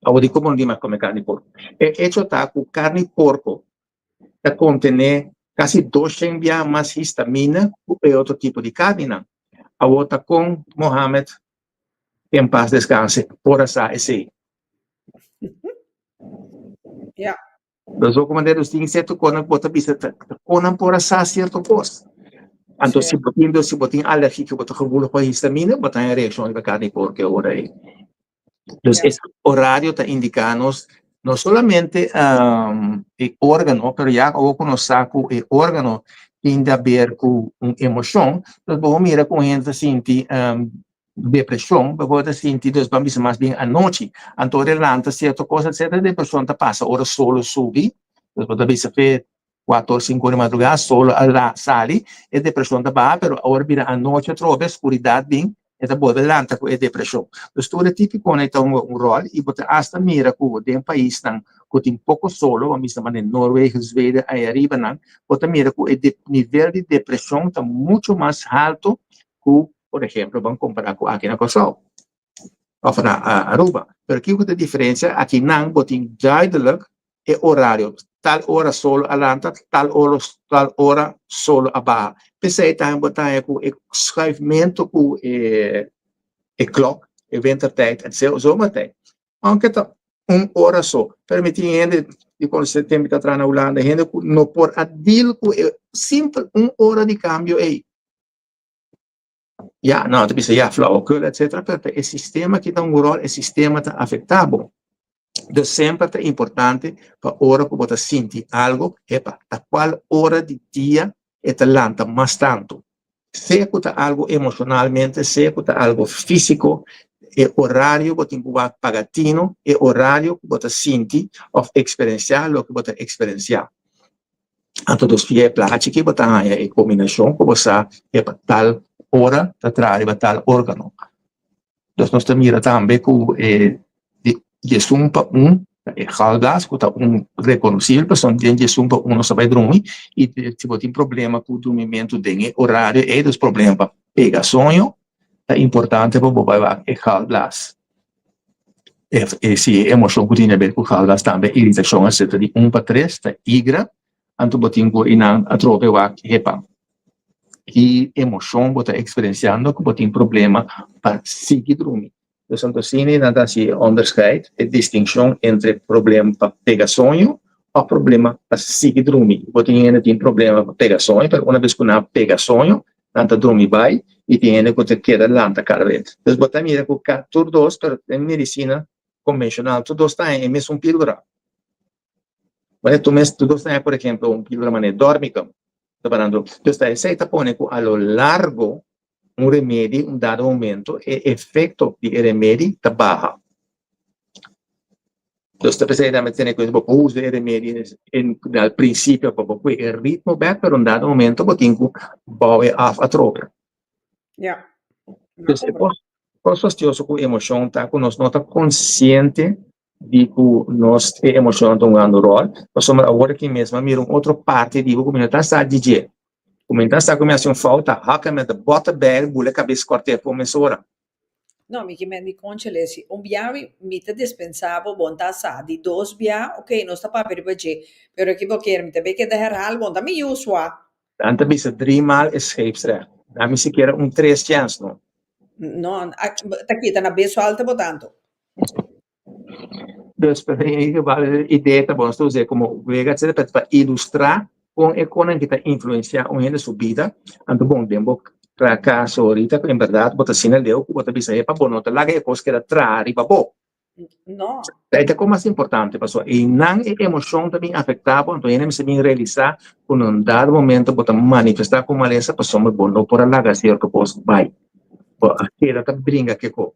Speaker 1: Ou de como não te mais comer carne de porco. E hecho está com carne de porco, que contém quase 200 vezes mais histamina que outro tipo de carne. A outra com Mohammed, em paz descanse, por essa esse.
Speaker 2: Yeah.
Speaker 1: Los documentos têm certo conan bota bisa conan por essa certo coisa. Então se botin alergia que bota gevoelig para histamina, bota em reação de carne porque ora aí. Então esse horário está indicando não somente o órgano, mas já o conosco o órgano tem a ver com emoção. Então vamos mirar com gente sente depressão, pode sentir dos bambis mais bem à noite. Então relanta certa coisa, certa depressão tá passa, ora solo subi, pode ver se fez 4 ou 5 horas de madrugada, solo lá sali, e depressão tá baixa, pero ora vira à noite, trova escuridade bem, e tá boa relanta com a depressão. Então é típico né então um rol e bota hasta mira com de um país tão que tem pouco solo, vamos chamar de Noruega, Suécia, aí arriba não, bota mira com o nível de depressão está muito mais alto que por exemplo, vamos comparar com aqui na Kosovo, of na Aruba. Pero aqui a diferença, aqui não, botem duidelijk é horário. Tal hora solo alanta, tal hora solo abaixo. Pensei também botar com o schrijfmento com o clock, o wintertijd, en zomertijd. Aunque tá hora só. Permitindo, e quando você tem que entrar na Holanda, gente não por adil com simples hora de câmbio aí. Ja, nou, dat is ja, flauwekul, et cetera, pero el sistema que está un rol, el sistema está afectado. Dus sempre é importante para hora que você sentir algo, epa, a qual hora de dia é talanta mais tanto. Seja que está algo emocionalmente, seja que está algo físico, é horário que você tem que pagatino, é horário que você sentir ou experienciar o que você experienciar. Então, dos fiéis plásticos que você tem a combinação que você é tal hora de trabalhar tal órgano. Então, nós temos também que de sumpa galgas, que está reconhecível, são de sumpa não sabe dormir, e se você tem problema com o dormimento de horário, é dos problemas para pegar sonho, é importante para você galgas. Essa emoção que tem a ver com galgas também, irritação, etc. de 1 para 3, está igra, então você tem que ir a trocar hepa. E emoção que está experienciando que você tem problema para seguir dormir. Então, assim, nada se onderscheid a distinção entre problema para pegar sonho ou problema para seguir dormir. Você tem problema para pegar sonho, mas uma vez que não pega sonho, não dormir bem e tem que você queda lenta cada vez. Então, você mira que tudo dois, em medicina convencional, tudo está em mesmo pílula. Mas tudo está, por exemplo, pílula mané dórmica. Então, você está pondo a lo largo remédio, dado momento, o efeito do remédio está baixo. Então, você precisa ter coisa para usar o remédio no princípio, para o ritmo back, mas dado momento, você tem que baixar a troca.
Speaker 2: Yeah.
Speaker 1: Então, é fastidioso com a emoção, tá? Que nós não estamos conscientes de que nossa emoção está jogando rol. Nós somos agora aqui mesmo, mira outra parte de como está a DJ. Começar a começar falta, hackamente bota bag, bule cabeça corte por mesura.
Speaker 2: No, mi chiedi concelesi, un biavi mita dispensabo bonta sa di dos bia, ok, non sta pa per baje, pero que boquer mi te be que de herhal bonta mi uswa.
Speaker 1: Dan bisa 3 maal scheepsrecht. Dan mis keer 3 chance no.
Speaker 2: No, takita na beso alta botanto.
Speaker 1: Dus para a ideia tá bom, estou dizendo como vega para ilustrar com a coisa que está influenciando a sua vida. Então, bom, tempo para caso ahorita, em verdade, bota sinal deu, bota bisa é para bom, não tá lá que é coisa que era trari para bom.
Speaker 2: No.
Speaker 1: É como mais importante, pessoal. E não é emoção também afetada, então ele se bem realizar com um dado momento, bota manifestar com maleza, pessoal, bom, não por lá que ser que posso vai. Queda que brinca que co.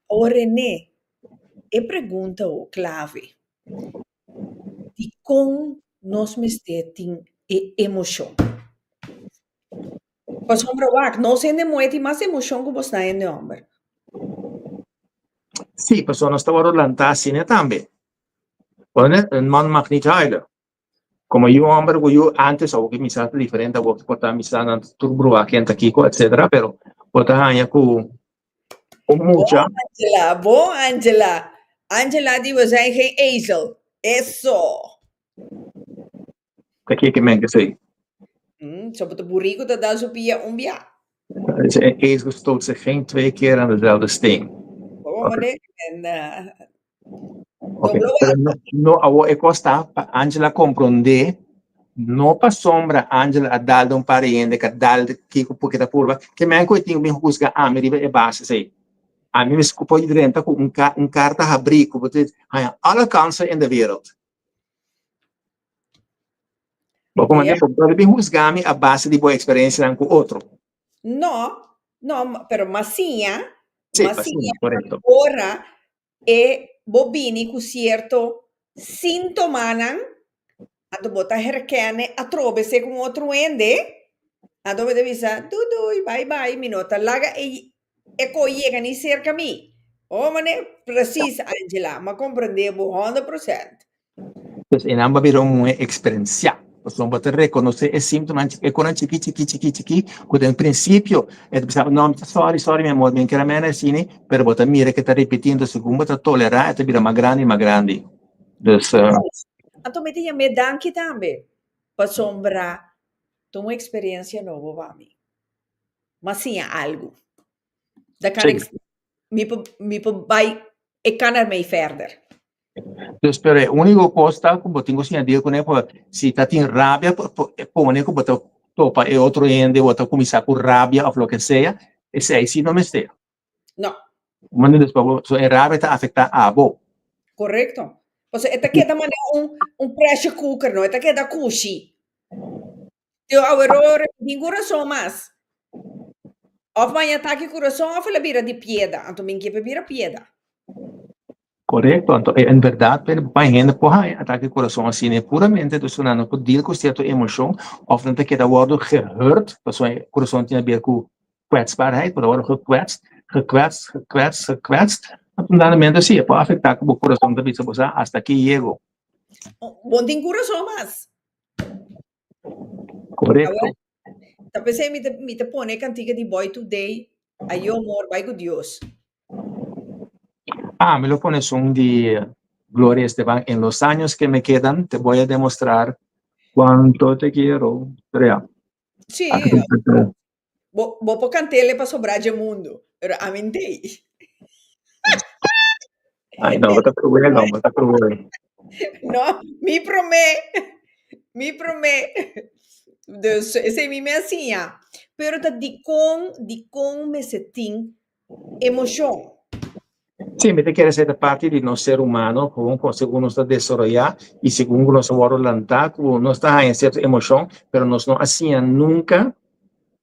Speaker 2: O René, e pergunta o clave. De como nós mestetim e emoção. Pois comprovar que não sendo muito mais emoção que você tem no homem.
Speaker 1: Sì, sono stato lantassi también. Pone, man mag niet huilen. Como yo hombre, yo antes, o que mi sa diferente, o que porta mi sa na turbro aquí en Taquico, etcétera, pero porta hanya con mucha.
Speaker 2: Bom, Angela. Angela, die we zijn geen ezel. Eso.
Speaker 1: Que men que sei.
Speaker 2: Zo met de burrico dat daar zo via umbia.
Speaker 1: Ezel stoot zich geen 2 keer aan dezelfde steen.
Speaker 2: Okay.
Speaker 1: Okay. Pero no, a costa Angela comprende no pa sombra Angela a dal de un pariente que dal de kiko porque da curva que me anco tinha bem rusga a me ribe e base sei a mim me scupo de renta com carta abrigo porque há alle kansen in de wereld. Bom, como é que bem rusgami a base de boa experiência com outro.
Speaker 2: No, pero masinha,
Speaker 1: Sì,
Speaker 2: masinha,
Speaker 1: corretto.
Speaker 2: ora e bobini com certo sintomanan a bota herkene a trobe se com outro ende a dove devi sa tudo bye bye minota laga e coiega ni cerca mi oh mane precisa Angela ma compreendevo 100%.
Speaker 1: Pues en ambas vieron una experiencia. Pues son para reconocer el síntoma, es con chiqui, cuando en principio, no, sorry, mi amor, me quiero menos cine, pero vos mira que está repitiendo, según vos tolerar, te mira más grande y más grande. Dus,
Speaker 2: Então, me tinha me danke também. Para sombra, tu uma experiência nova para mim. Mas sim, algo. Da kan ik, me vai, ik kan ermee verder.
Speaker 1: Dus per unico costa, como tengo sin dire con él, si está en rabia, pone como topa e otro ende, o te comienza con rabia o lo que sea, ese ahí sí no me esté.
Speaker 2: No.
Speaker 1: Mano después, so, rabia te afecta a vos.
Speaker 2: Correcto. Pues esta queda un pressure cooker, no? Esta queda cushy. Eu agora ninguém coração mais. Of mijn ataque coração of la bira di pieda. Anto min kepe bira pieda.
Speaker 1: Correcto, entonces, en verdad, pero para gente puede ataque al corazón así, puramente, entonces, no puede deal con cierta emoción, o no te queda worden gehurt, pues el corazón tiene que ver con kwetsbaarheid, puede worden gekwetst, aproximadamente sí, puede afectar el corazón de vida, pues hasta aquí llego.
Speaker 2: Bom tem coração mais.
Speaker 1: Correcto.
Speaker 2: Tapi saya me te pone cantiga de boy today, aí eu amor vai com Deus.
Speaker 1: Me lo pones un día, Gloria Esteban, en los años que me quedan, te voy a demostrar cuánto te quiero.
Speaker 2: Sí, vou por cantele para sobrar de mundo, pero amentei.
Speaker 1: Ay, no, está cruel, no, está cruel.
Speaker 2: No, me promet. Dus, esse me assim, pero tá de com me setim emoção.
Speaker 1: Sí, me te quiere ser parte de no ser humano, según nos desarrollar y según nos orientar, no está en cierta emoción, pero nos no hacían nunca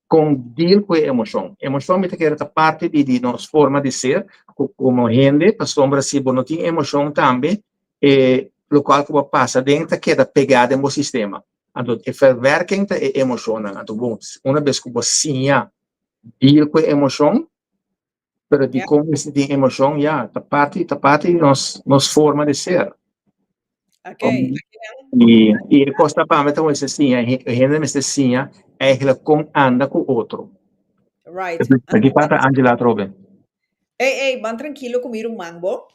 Speaker 1: con deal con emoción. Emoción me te quiere parte de nos forma de ser, como gente, para sombra si no tiene emoción también, lo cual como pasa dentro queda pegada en el sistema. Entonces, verwerking de emociones. Entonces, una vez que você deal con emoción, pero de como se tem emoção, tá parte nos forma de ser.
Speaker 2: Ok.
Speaker 1: E costa para mim então assim, a gente me assim, ela com anda com outro.
Speaker 2: Right.
Speaker 1: Aqui para Angela Trobe.
Speaker 2: Hey, man tranquilo comer um mango.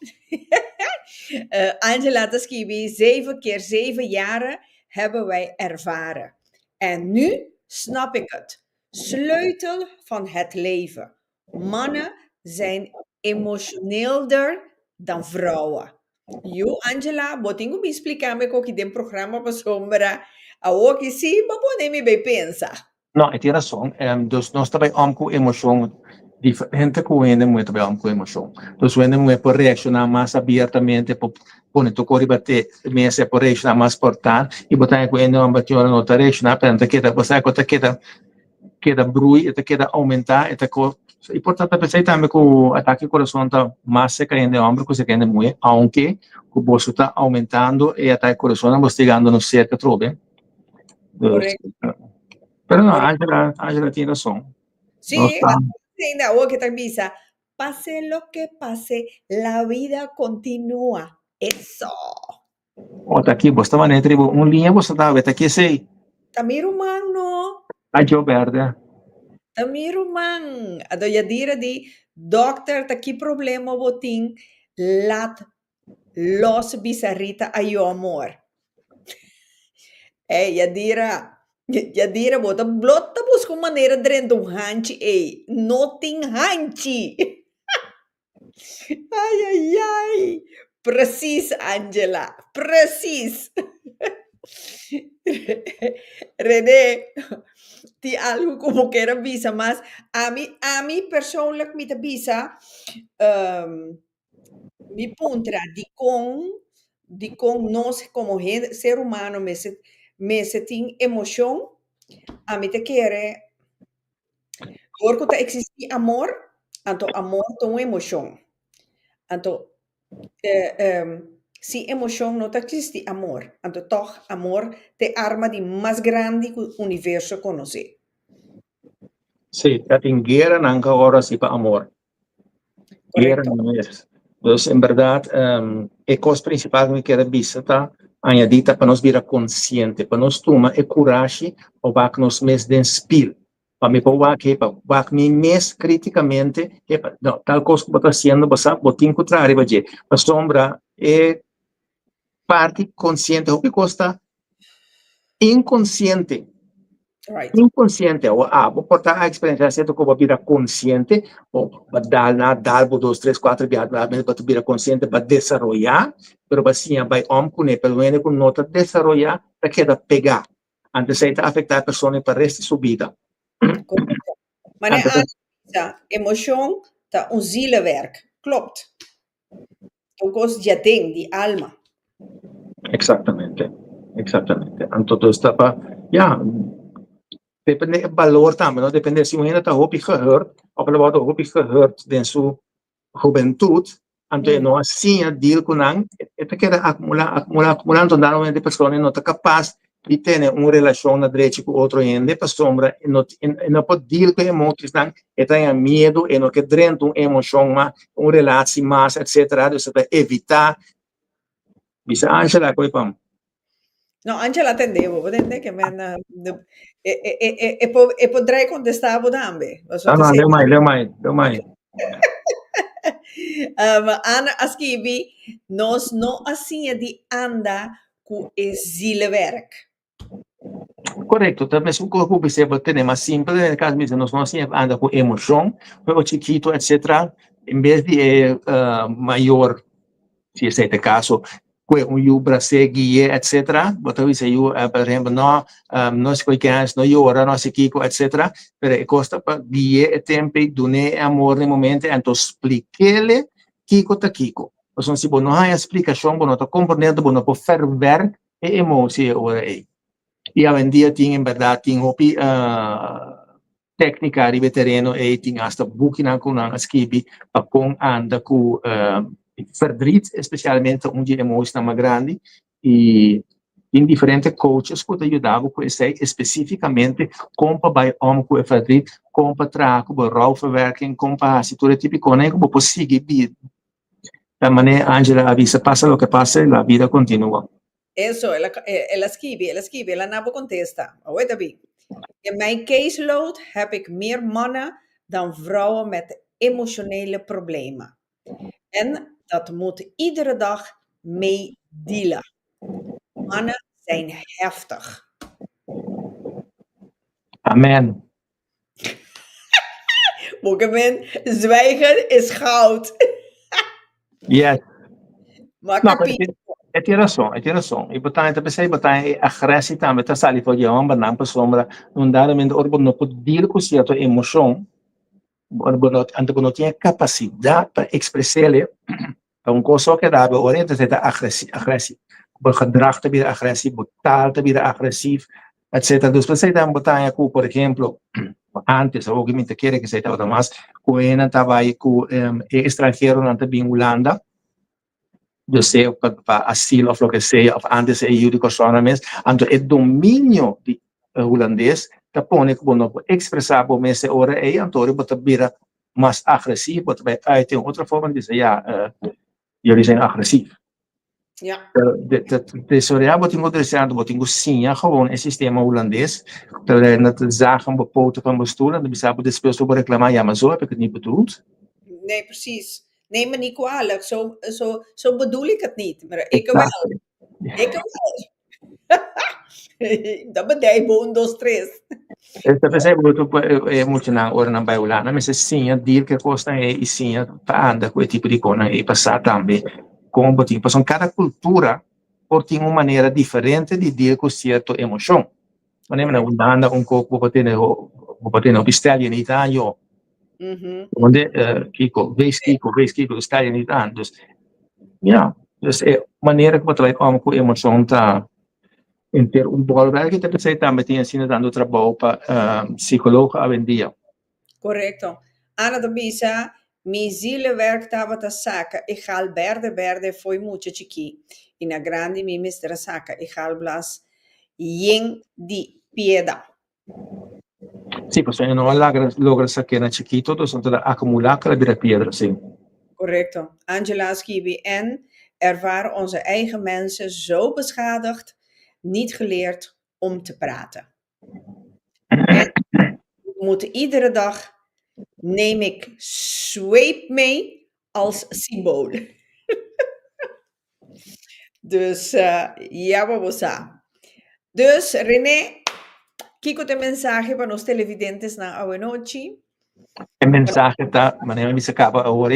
Speaker 2: Angela te schreef, 7 keer 7 jaren hebben wij ervaren. En nu snap ik het. Sleutel van het leven. Mannen zijn emotioneelder dan vrouwen. Eu, Angela, botinho me explicar me que tem programa para sombra. A o que sim, para poder me bem pensar.
Speaker 1: Não, é tem razão. Dus nós também com emoção diferente que o ende muito bem com emoção. Dus o ende muito por reaccionar mais abertamente, por tu corribate, mesmo por reaccionar mais portar e botar com o ende uma batida não tá reaccionar, para que tá você que tá queda brui, ita queda aumentar, ita co importante pensar também que o ataque ao coração está mais se caindo de homem que se caindo de mulher, aunque o bolso está aumentando e o ataque ao coração está chegando no cerca trobe.
Speaker 2: Correcto.
Speaker 1: Pero não,
Speaker 2: Correcto.
Speaker 1: Angela tem razão. Não
Speaker 2: Sí,
Speaker 1: está.
Speaker 2: ainda o que te avisa, pase lo que pase, la vida continúa. Eso.
Speaker 1: O tá aqui, você estava na tribo, linha você estava, tá aqui sei,
Speaker 2: Tamiro man, no?
Speaker 1: a Joe Verde.
Speaker 2: Tamiro man. Ado ya dira di, doctor, taki problema boting, lat los bizarrita a yo amor. Ya dira bota, blota busco maneira drendo um hanchi, nothing hanchi. Ai, ai, ai. Precies, Angela. Precies. René, die algo como que era visa más. A mí persoonlijk met de visa, mi puntra, di con nos como ser humano, me se tin emoción, a mí te quiere, porque existe amor, tanto amor como emoción. Tanto si emoción no existe amor, tanto toch amor te arma de más grande que o universo conoce.
Speaker 1: Sim, tá em guerra não agora sim para amor. Guerra
Speaker 2: Correcto.
Speaker 1: não é. Então, em verdade, a coisa principal que eu quero visitar añadida para nós virar consciente, para nós tomar a coragem para que nós mesmos inspire. Para me provar que para me mesmo criticamente, não, tal coisa que eu estou fazendo, você botar contrário, para sombra é parte consciente, o que custa inconsciente.
Speaker 2: Right.
Speaker 1: Inconsciente, vou portar a experiência certa como vida consciente, ou dar 2, 3, 4 viagens para vida consciente para desenvolver, mas assim, vai com pelo menos com nota desenvolver, para que pegar, antes de afetar a pessoa para o resto de sua vida.
Speaker 2: Correcto. Maar emotion, dat een zielenwerk. Klopt. Ook als je denkt, die alma.
Speaker 1: Exatamente. Então, está para, depende do valor também, não depende se ainda está hoopig gehoord, of er wordt hoopig gehoord in zijn juventude, então não assim, deal com não, é que acumulando, normalmente a pessoa não está capaz de ter uma relação na direita com outro ainda, para sombra, não pode deal com emoções, não, tem medo, não quer dentro uma emoção, uma relação mais, etc. Então, evitar, bisa Angela, coi pam.
Speaker 2: No, Angela atendeva, potete che e potrei contestare tambe.
Speaker 1: Não, deu mais.
Speaker 2: Ana Askibi, nós não assim de anda com zielenwerk.
Speaker 1: Correto, também se o corpo percebe ter mais simples, no caso mesmo, nós não sempre anda com emoção, o chiquito, etc., em vez de maior, se esse é o caso, com um braço guia, etc., botar isso aí, por exemplo, nós coiquens, não chora, nós kiko, etc., mas custa para guiar o tempo, donar amor no momento, então explique-lhe kiko tá kiko. Então, se não há explicação, não está compreendendo, não pode ferver a emoção aí. E hoje em dia tem, em verdade, tem hopi técnica de terreno e tem hasta boeken com a esquibi para com anda com verdriet, especialmente onde emoção mais grande e tem diferentes coaches que te ajudavam com isso especificamente como para com o verdriet, como para trabalhar com rouwverwerking, como para a situação típica, né, como para seguir vida. Da maneira, Angela avisa, passa o que passa, a vida continua.
Speaker 2: Eso, ela esquive, ela não contesta. Oita bem. In mijn caseload heb ik meer mannen dan vrouwen met emotionele problemen. En dat moet iedere dag mee dealen. Mannen zijn heftig.
Speaker 1: Amen.
Speaker 2: Mokemen, zwijgen is goud.
Speaker 1: Yes.
Speaker 2: Maar
Speaker 1: No, tem razão. E portanto, pensei botar agressie também, tá sali for jou, maar não sombra, não dá realmente orbo não pode deal com certa emoção, orbo não tinha capacidade para expressar-lhe, coisa que dá, orienta se agressie, por gedrag te weer agressief, por taal te weer agressief, etc. Dus pensei dan botar aqui, por exemplo, Antes, obviamente, quiere que se estaba más, cuando estaba ahí con extranjero, no en Holanda, yo sé, para asilo o lo que sea, antes de ir de entonces el dominio de holandés te pone como no expresar por meses ahora, entonces te vira más agresivo, hay otra forma de decir, ja, jullie zijn agressief.
Speaker 2: Ja,
Speaker 1: De Soria wat ik interessant wat ik zie gewoon een systeem Hollandees dat de zagen bepoten van mijn stoel en dan bisa de speel zo reclamar ja maar zo heb ik het niet bedoeld.
Speaker 2: nee, precies. Neem me niet kwalijk, zo bedoel ik het niet. Maar ik wel.
Speaker 1: Exacto.
Speaker 2: Ik wel. Dat bedrijf 1, 2, 3.
Speaker 1: Esta vez é muito muito na hora na bailana, mas sim a dir que costa e sim para andar com esse tipo de coisa e passar também com botinho, porque cada cultura tem uma maneira diferente de dir com certa emoção. Wanneer we naar Holanda omkopen, bijvoorbeeld in op stel je niet aan, joh. Want wees kiko, stel je niet aan. Dus ja, dus wanneer ik wat wij komen com emoção tá em ter belangrijk dat zij também tem ensino dando trabalho para psicólogo hoje em dia.
Speaker 2: Correcto. Ana de Bisa, mi zile werktava ta saka, ik haal berde foi mucho chiqui. In a grande mi mistra saka, ik haal blas yin di pieda.
Speaker 1: Sí, pues no logra sacar chiquito, entonces acumular que la piedra, sí.
Speaker 2: Correcto. Angela Skibi en er waren onze eigen mensen zo beschadigd, niet geleerd om te praten. En we moeten iedere dag, neem ik zweep mee als symbool. Dus ja, vamos a. Dus René, kiko te mensaje para los televidentes na hoje noite.
Speaker 1: El mensaje está, maneira me se acaba agora,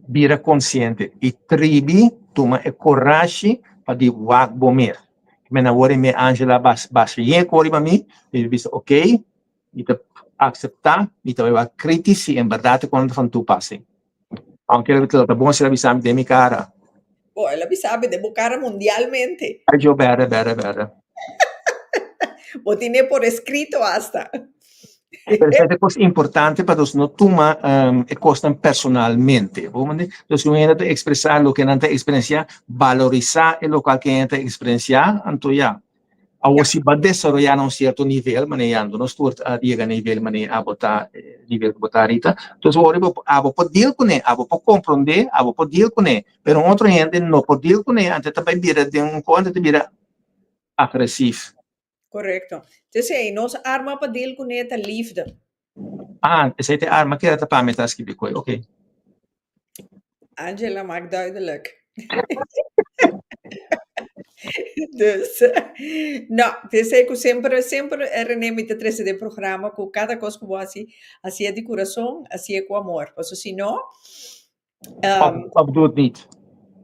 Speaker 1: vira consciente e tribi toma e coragem para de wak bomer. Men agora me Angela bas ye kori para mim, e diz ok, e te aceitar, e te vai critici em verdade quando van toepassing. Aunque ele te bom se avisar de mi cara.
Speaker 2: Oh, ela sabe de bocara mundialmente.
Speaker 1: Ai, eu bera.
Speaker 2: O tiene por escrito hasta.
Speaker 1: Pero é coisa importante para nós não tomar costas personalmente. Então, se a gente expressar o que a gente experiencia, valorizar o local que a gente experiencia, então já. Ao se desarrollar um certo nível, maneirando, nós estamos a chegar a nível, maneira a botar nível que botar ahorita. Então, agora, eu posso deal com ele, eu posso compreender, eu posso deal com ele. Mas outra gente não pode deal com ele, antes também vira de conta de vira agressivo.
Speaker 2: Correcto. Dus nos arma para deel com neta liefde.
Speaker 1: Zij de arma keer dat paar met als ik oké.
Speaker 2: Angela maakt duidelijk. Dus, no, pensei que sempre René me trece de programa com cada coisa como assim é de coração, assim é com amor. Porque se não,
Speaker 1: Of doe het niet.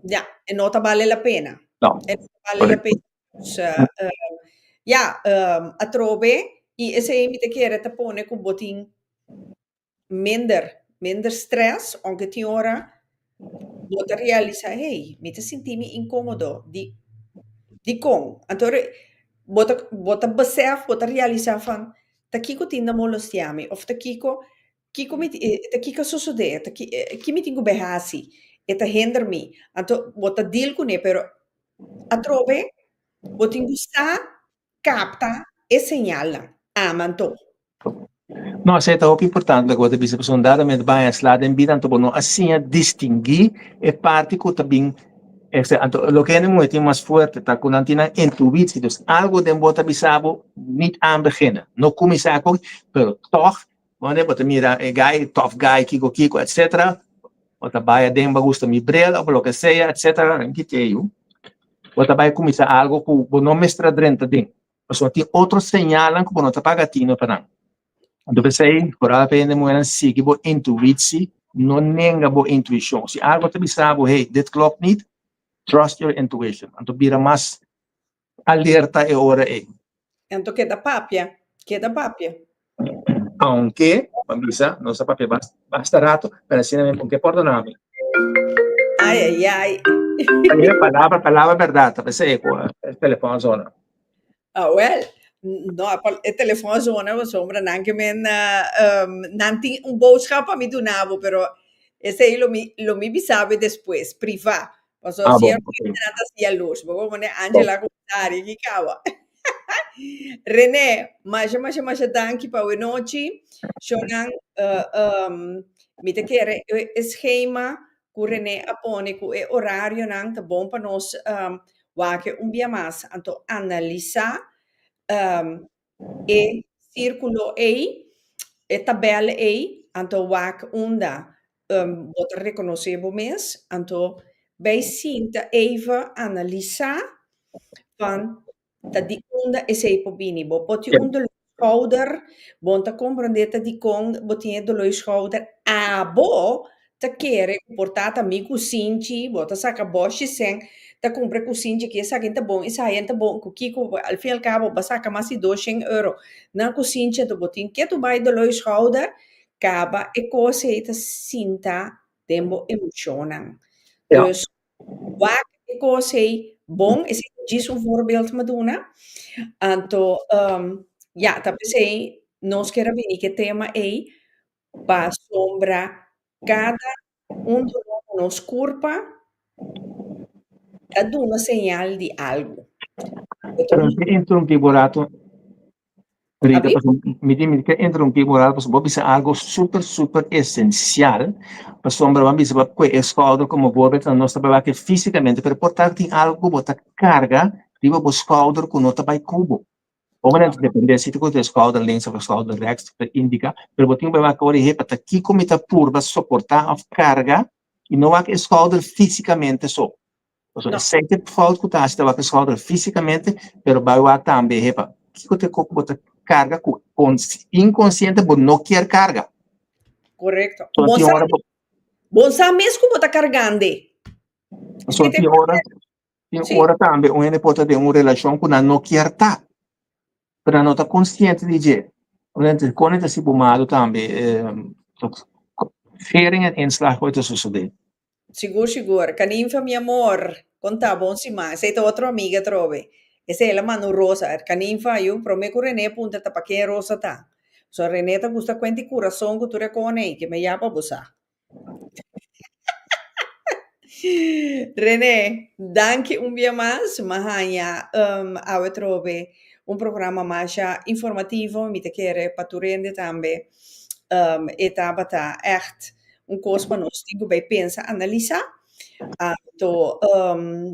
Speaker 2: ja, en não vale a pena.
Speaker 1: No.
Speaker 2: En não vale a pena. Dus, ja, a trove e esse aí me te quer te pone com botin minder stress, aunque tem hora bota realiza, hey, me te senti me incômodo di com. Antore bota besef, bota realiza van takiko tinda molestiami of takiko sucede, taki mi tingo behasi, eta hinder me. Anto bota deal con pero a trove botingo sta capta e segnala. Manto.
Speaker 1: No, se é muito importante agora bisa sondadamente vai slide em vida então não assim a distinguir é parte que também então lo que é muito mais forte tá com antina intuição então algo de bota bisabo niet aan beginnen não começar com pero toch wanneer bota mira guy tough guy kiko etc bota vai dem bagusta mi brel ou lo que seja etc que teio bota vai começar algo que não me estradrenta dentro mas tem outros señalan que não tá pagatino para então, você, por aprender muito seguir boa intuição, não nega boa intuição. Se algo te sabe, hey, dit klopt niet, trust your intuition. Então, vira mais alerta e hora aí.
Speaker 2: Então, queda papia.
Speaker 1: Aunque, Misa, nossa papia basta rato, para ensinar com que perdoname.
Speaker 2: Ai.
Speaker 1: Aí, palavra verdade, você, com o telefone zona.
Speaker 2: Well, No, het telefoon zona was sombra nanke men nanti un boodschap a mi donavo, pero ese lo mi bisabe después, priva. Paso
Speaker 1: Ah,
Speaker 2: si
Speaker 1: bom,
Speaker 2: era
Speaker 1: ok.
Speaker 2: nada si a luz, bogo mone
Speaker 1: Bom.
Speaker 2: Angela comentari que kawa. René, mas danki pa we nochi. Shonan mi te kere schema ku René apone ku e orario nang ta bom pa nos wake un via mas anto analisa e círculo e tabela anto wak unda wat reconhecível mes, anto bij sinta even analisa van dat die unda is ei pobini, bo poti
Speaker 1: Yeah.
Speaker 2: unda lo schouder, bonta comprendeta di con botinha do lo schouder, bo ta kere portata mi kusinchi, bota saka boshi sen, ta compra kusinchi que sa gente bom, isa gente bom, ku kiko al fin al cabo basaka masi 200 euro. Na kusinchi to botin que tu vai do lo schouder, kaba e cose ita sinta tembo emocionan.
Speaker 1: Ja.
Speaker 2: Dus wak e cose bom, is diz een voorbeeld Madonna. Anto, ja, dat is nos que rabini que tema pa sombra cada un nos culpa ad una señal di algo.
Speaker 1: Pero que interrumpir borato, Rita,
Speaker 2: Abi?
Speaker 1: pues, me que interrumpir borato, pues, vos dices algo súper, súper esencial, pues, sombra, vamos a decir, pues, es algo como vos, no está que físicamente, pero portarte algo, bota carga, digo, vos schouder con nota by cubo. Obviamente, depende se tu schouder links of schouder rechts, indica, pero botinho vai marcar o para aqui como está curva, suportar a carga, e não há que schouder fisicamente só. Então,
Speaker 2: No.
Speaker 1: é sempre falta que está a schouder fisicamente, pero vai lá também, repa, que você bota carga, inconsciente, mas não quer carga.
Speaker 2: Correcto.
Speaker 1: Só tem hora,
Speaker 2: Bon sa mes como tá cargando.
Speaker 1: só tem hora também, onde pode ter uma relação com a não quer estar. Pero não está consciente de que, quando está se bumado também, fering en inslag ooit te suceder.
Speaker 2: Sigur. Caninfa, mi amor. Conta bon si ma. Sei outra amiga trove. Ese ela manu rosa. Caninfa, eu prometo René punta ta pa que rosa ta. So René ta gusta quenti coração que tu recone que me llama bosa. René, danke un via mais, mahanya awe trove un programma mais informativo, mi te kere paturende tambe etabata echt un koos pa nos tingo bij pensa analisa to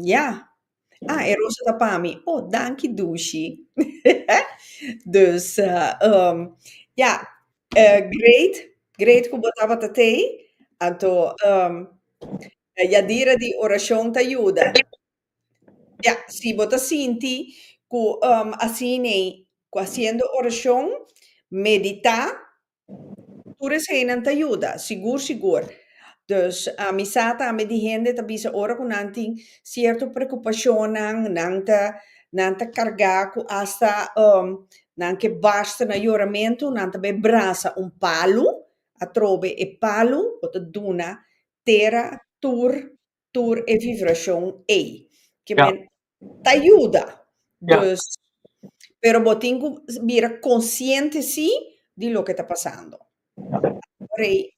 Speaker 2: ja e rosa tapami danke dushi dus ja great ku botava te anto Yadira di oração te ajuda. Ja, si bota sinti ku asine ku haciendo oração, medita, tu reseinan te ajuda, sigur. Dus misata a di gente ta bisa ora ku nanti cierto preocupación nanta carga ku hasta nanke basta na lloramento, nanta be brasa un palo, a trove e palo, bota duna, terra, tur e vibração que
Speaker 1: Ja.
Speaker 2: men te ayuda.
Speaker 1: Ja.
Speaker 2: Dus, pero botingo mira consciente sí de lo que está pasando. Rei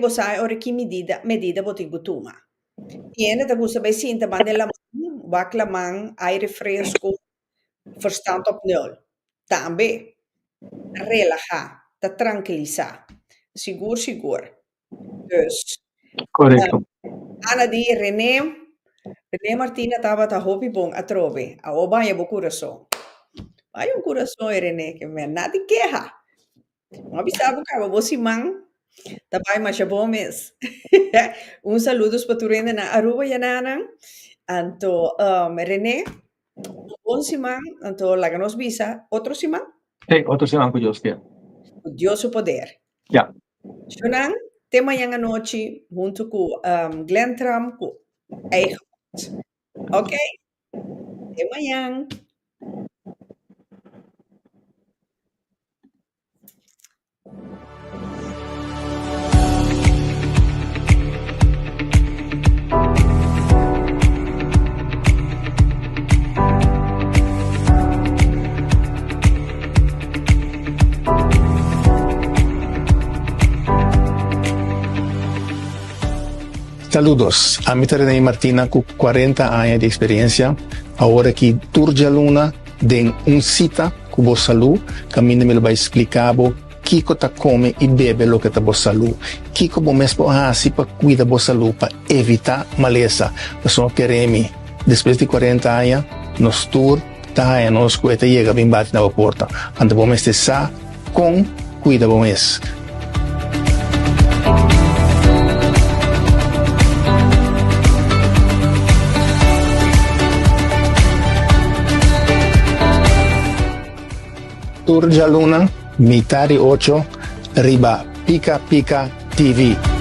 Speaker 2: bosai ore que medida botingo tuma. Tiene te gusta bij sinta bande la man, wak la man, aire fresco, verstand op nul. Tambe, relaja, te tranquiliza. Sigur. Dus,
Speaker 1: Correcto.
Speaker 2: Ana di René Martina estava ta hopi bom a trove. A oba é bo coração. Vai um coração René que me nada de queja. Não avisava que você man tá vai mais bom mês. Um saludos para tu René na Aruba e na Anto René bom simán, anto la nos visa outro simán.
Speaker 1: Sí, otro se van con Dios, tío.
Speaker 2: Dios o poder.
Speaker 1: Ja.
Speaker 2: Shonan, tema yang anoche junto com Glenn Trump com eigen. Ok? Tema yang.
Speaker 1: Saludos, a mí René Martina con 40 años de experiencia. Ahora aquí Turja Luna de un cita con vos salud, que a mí me lo va a explicar Kiko ta come y bebe lo que ta vos salud. Kiko bo mesmo así para cuidar vos salud, para evitar maleza. Pues no queremos, después de 40 años, nos tour, ta nos cuesta llega bien bate na porta. Ante vos estar sa con cuida vos mes. Turja Luna, mitad de 8, riba Pika Pika TV.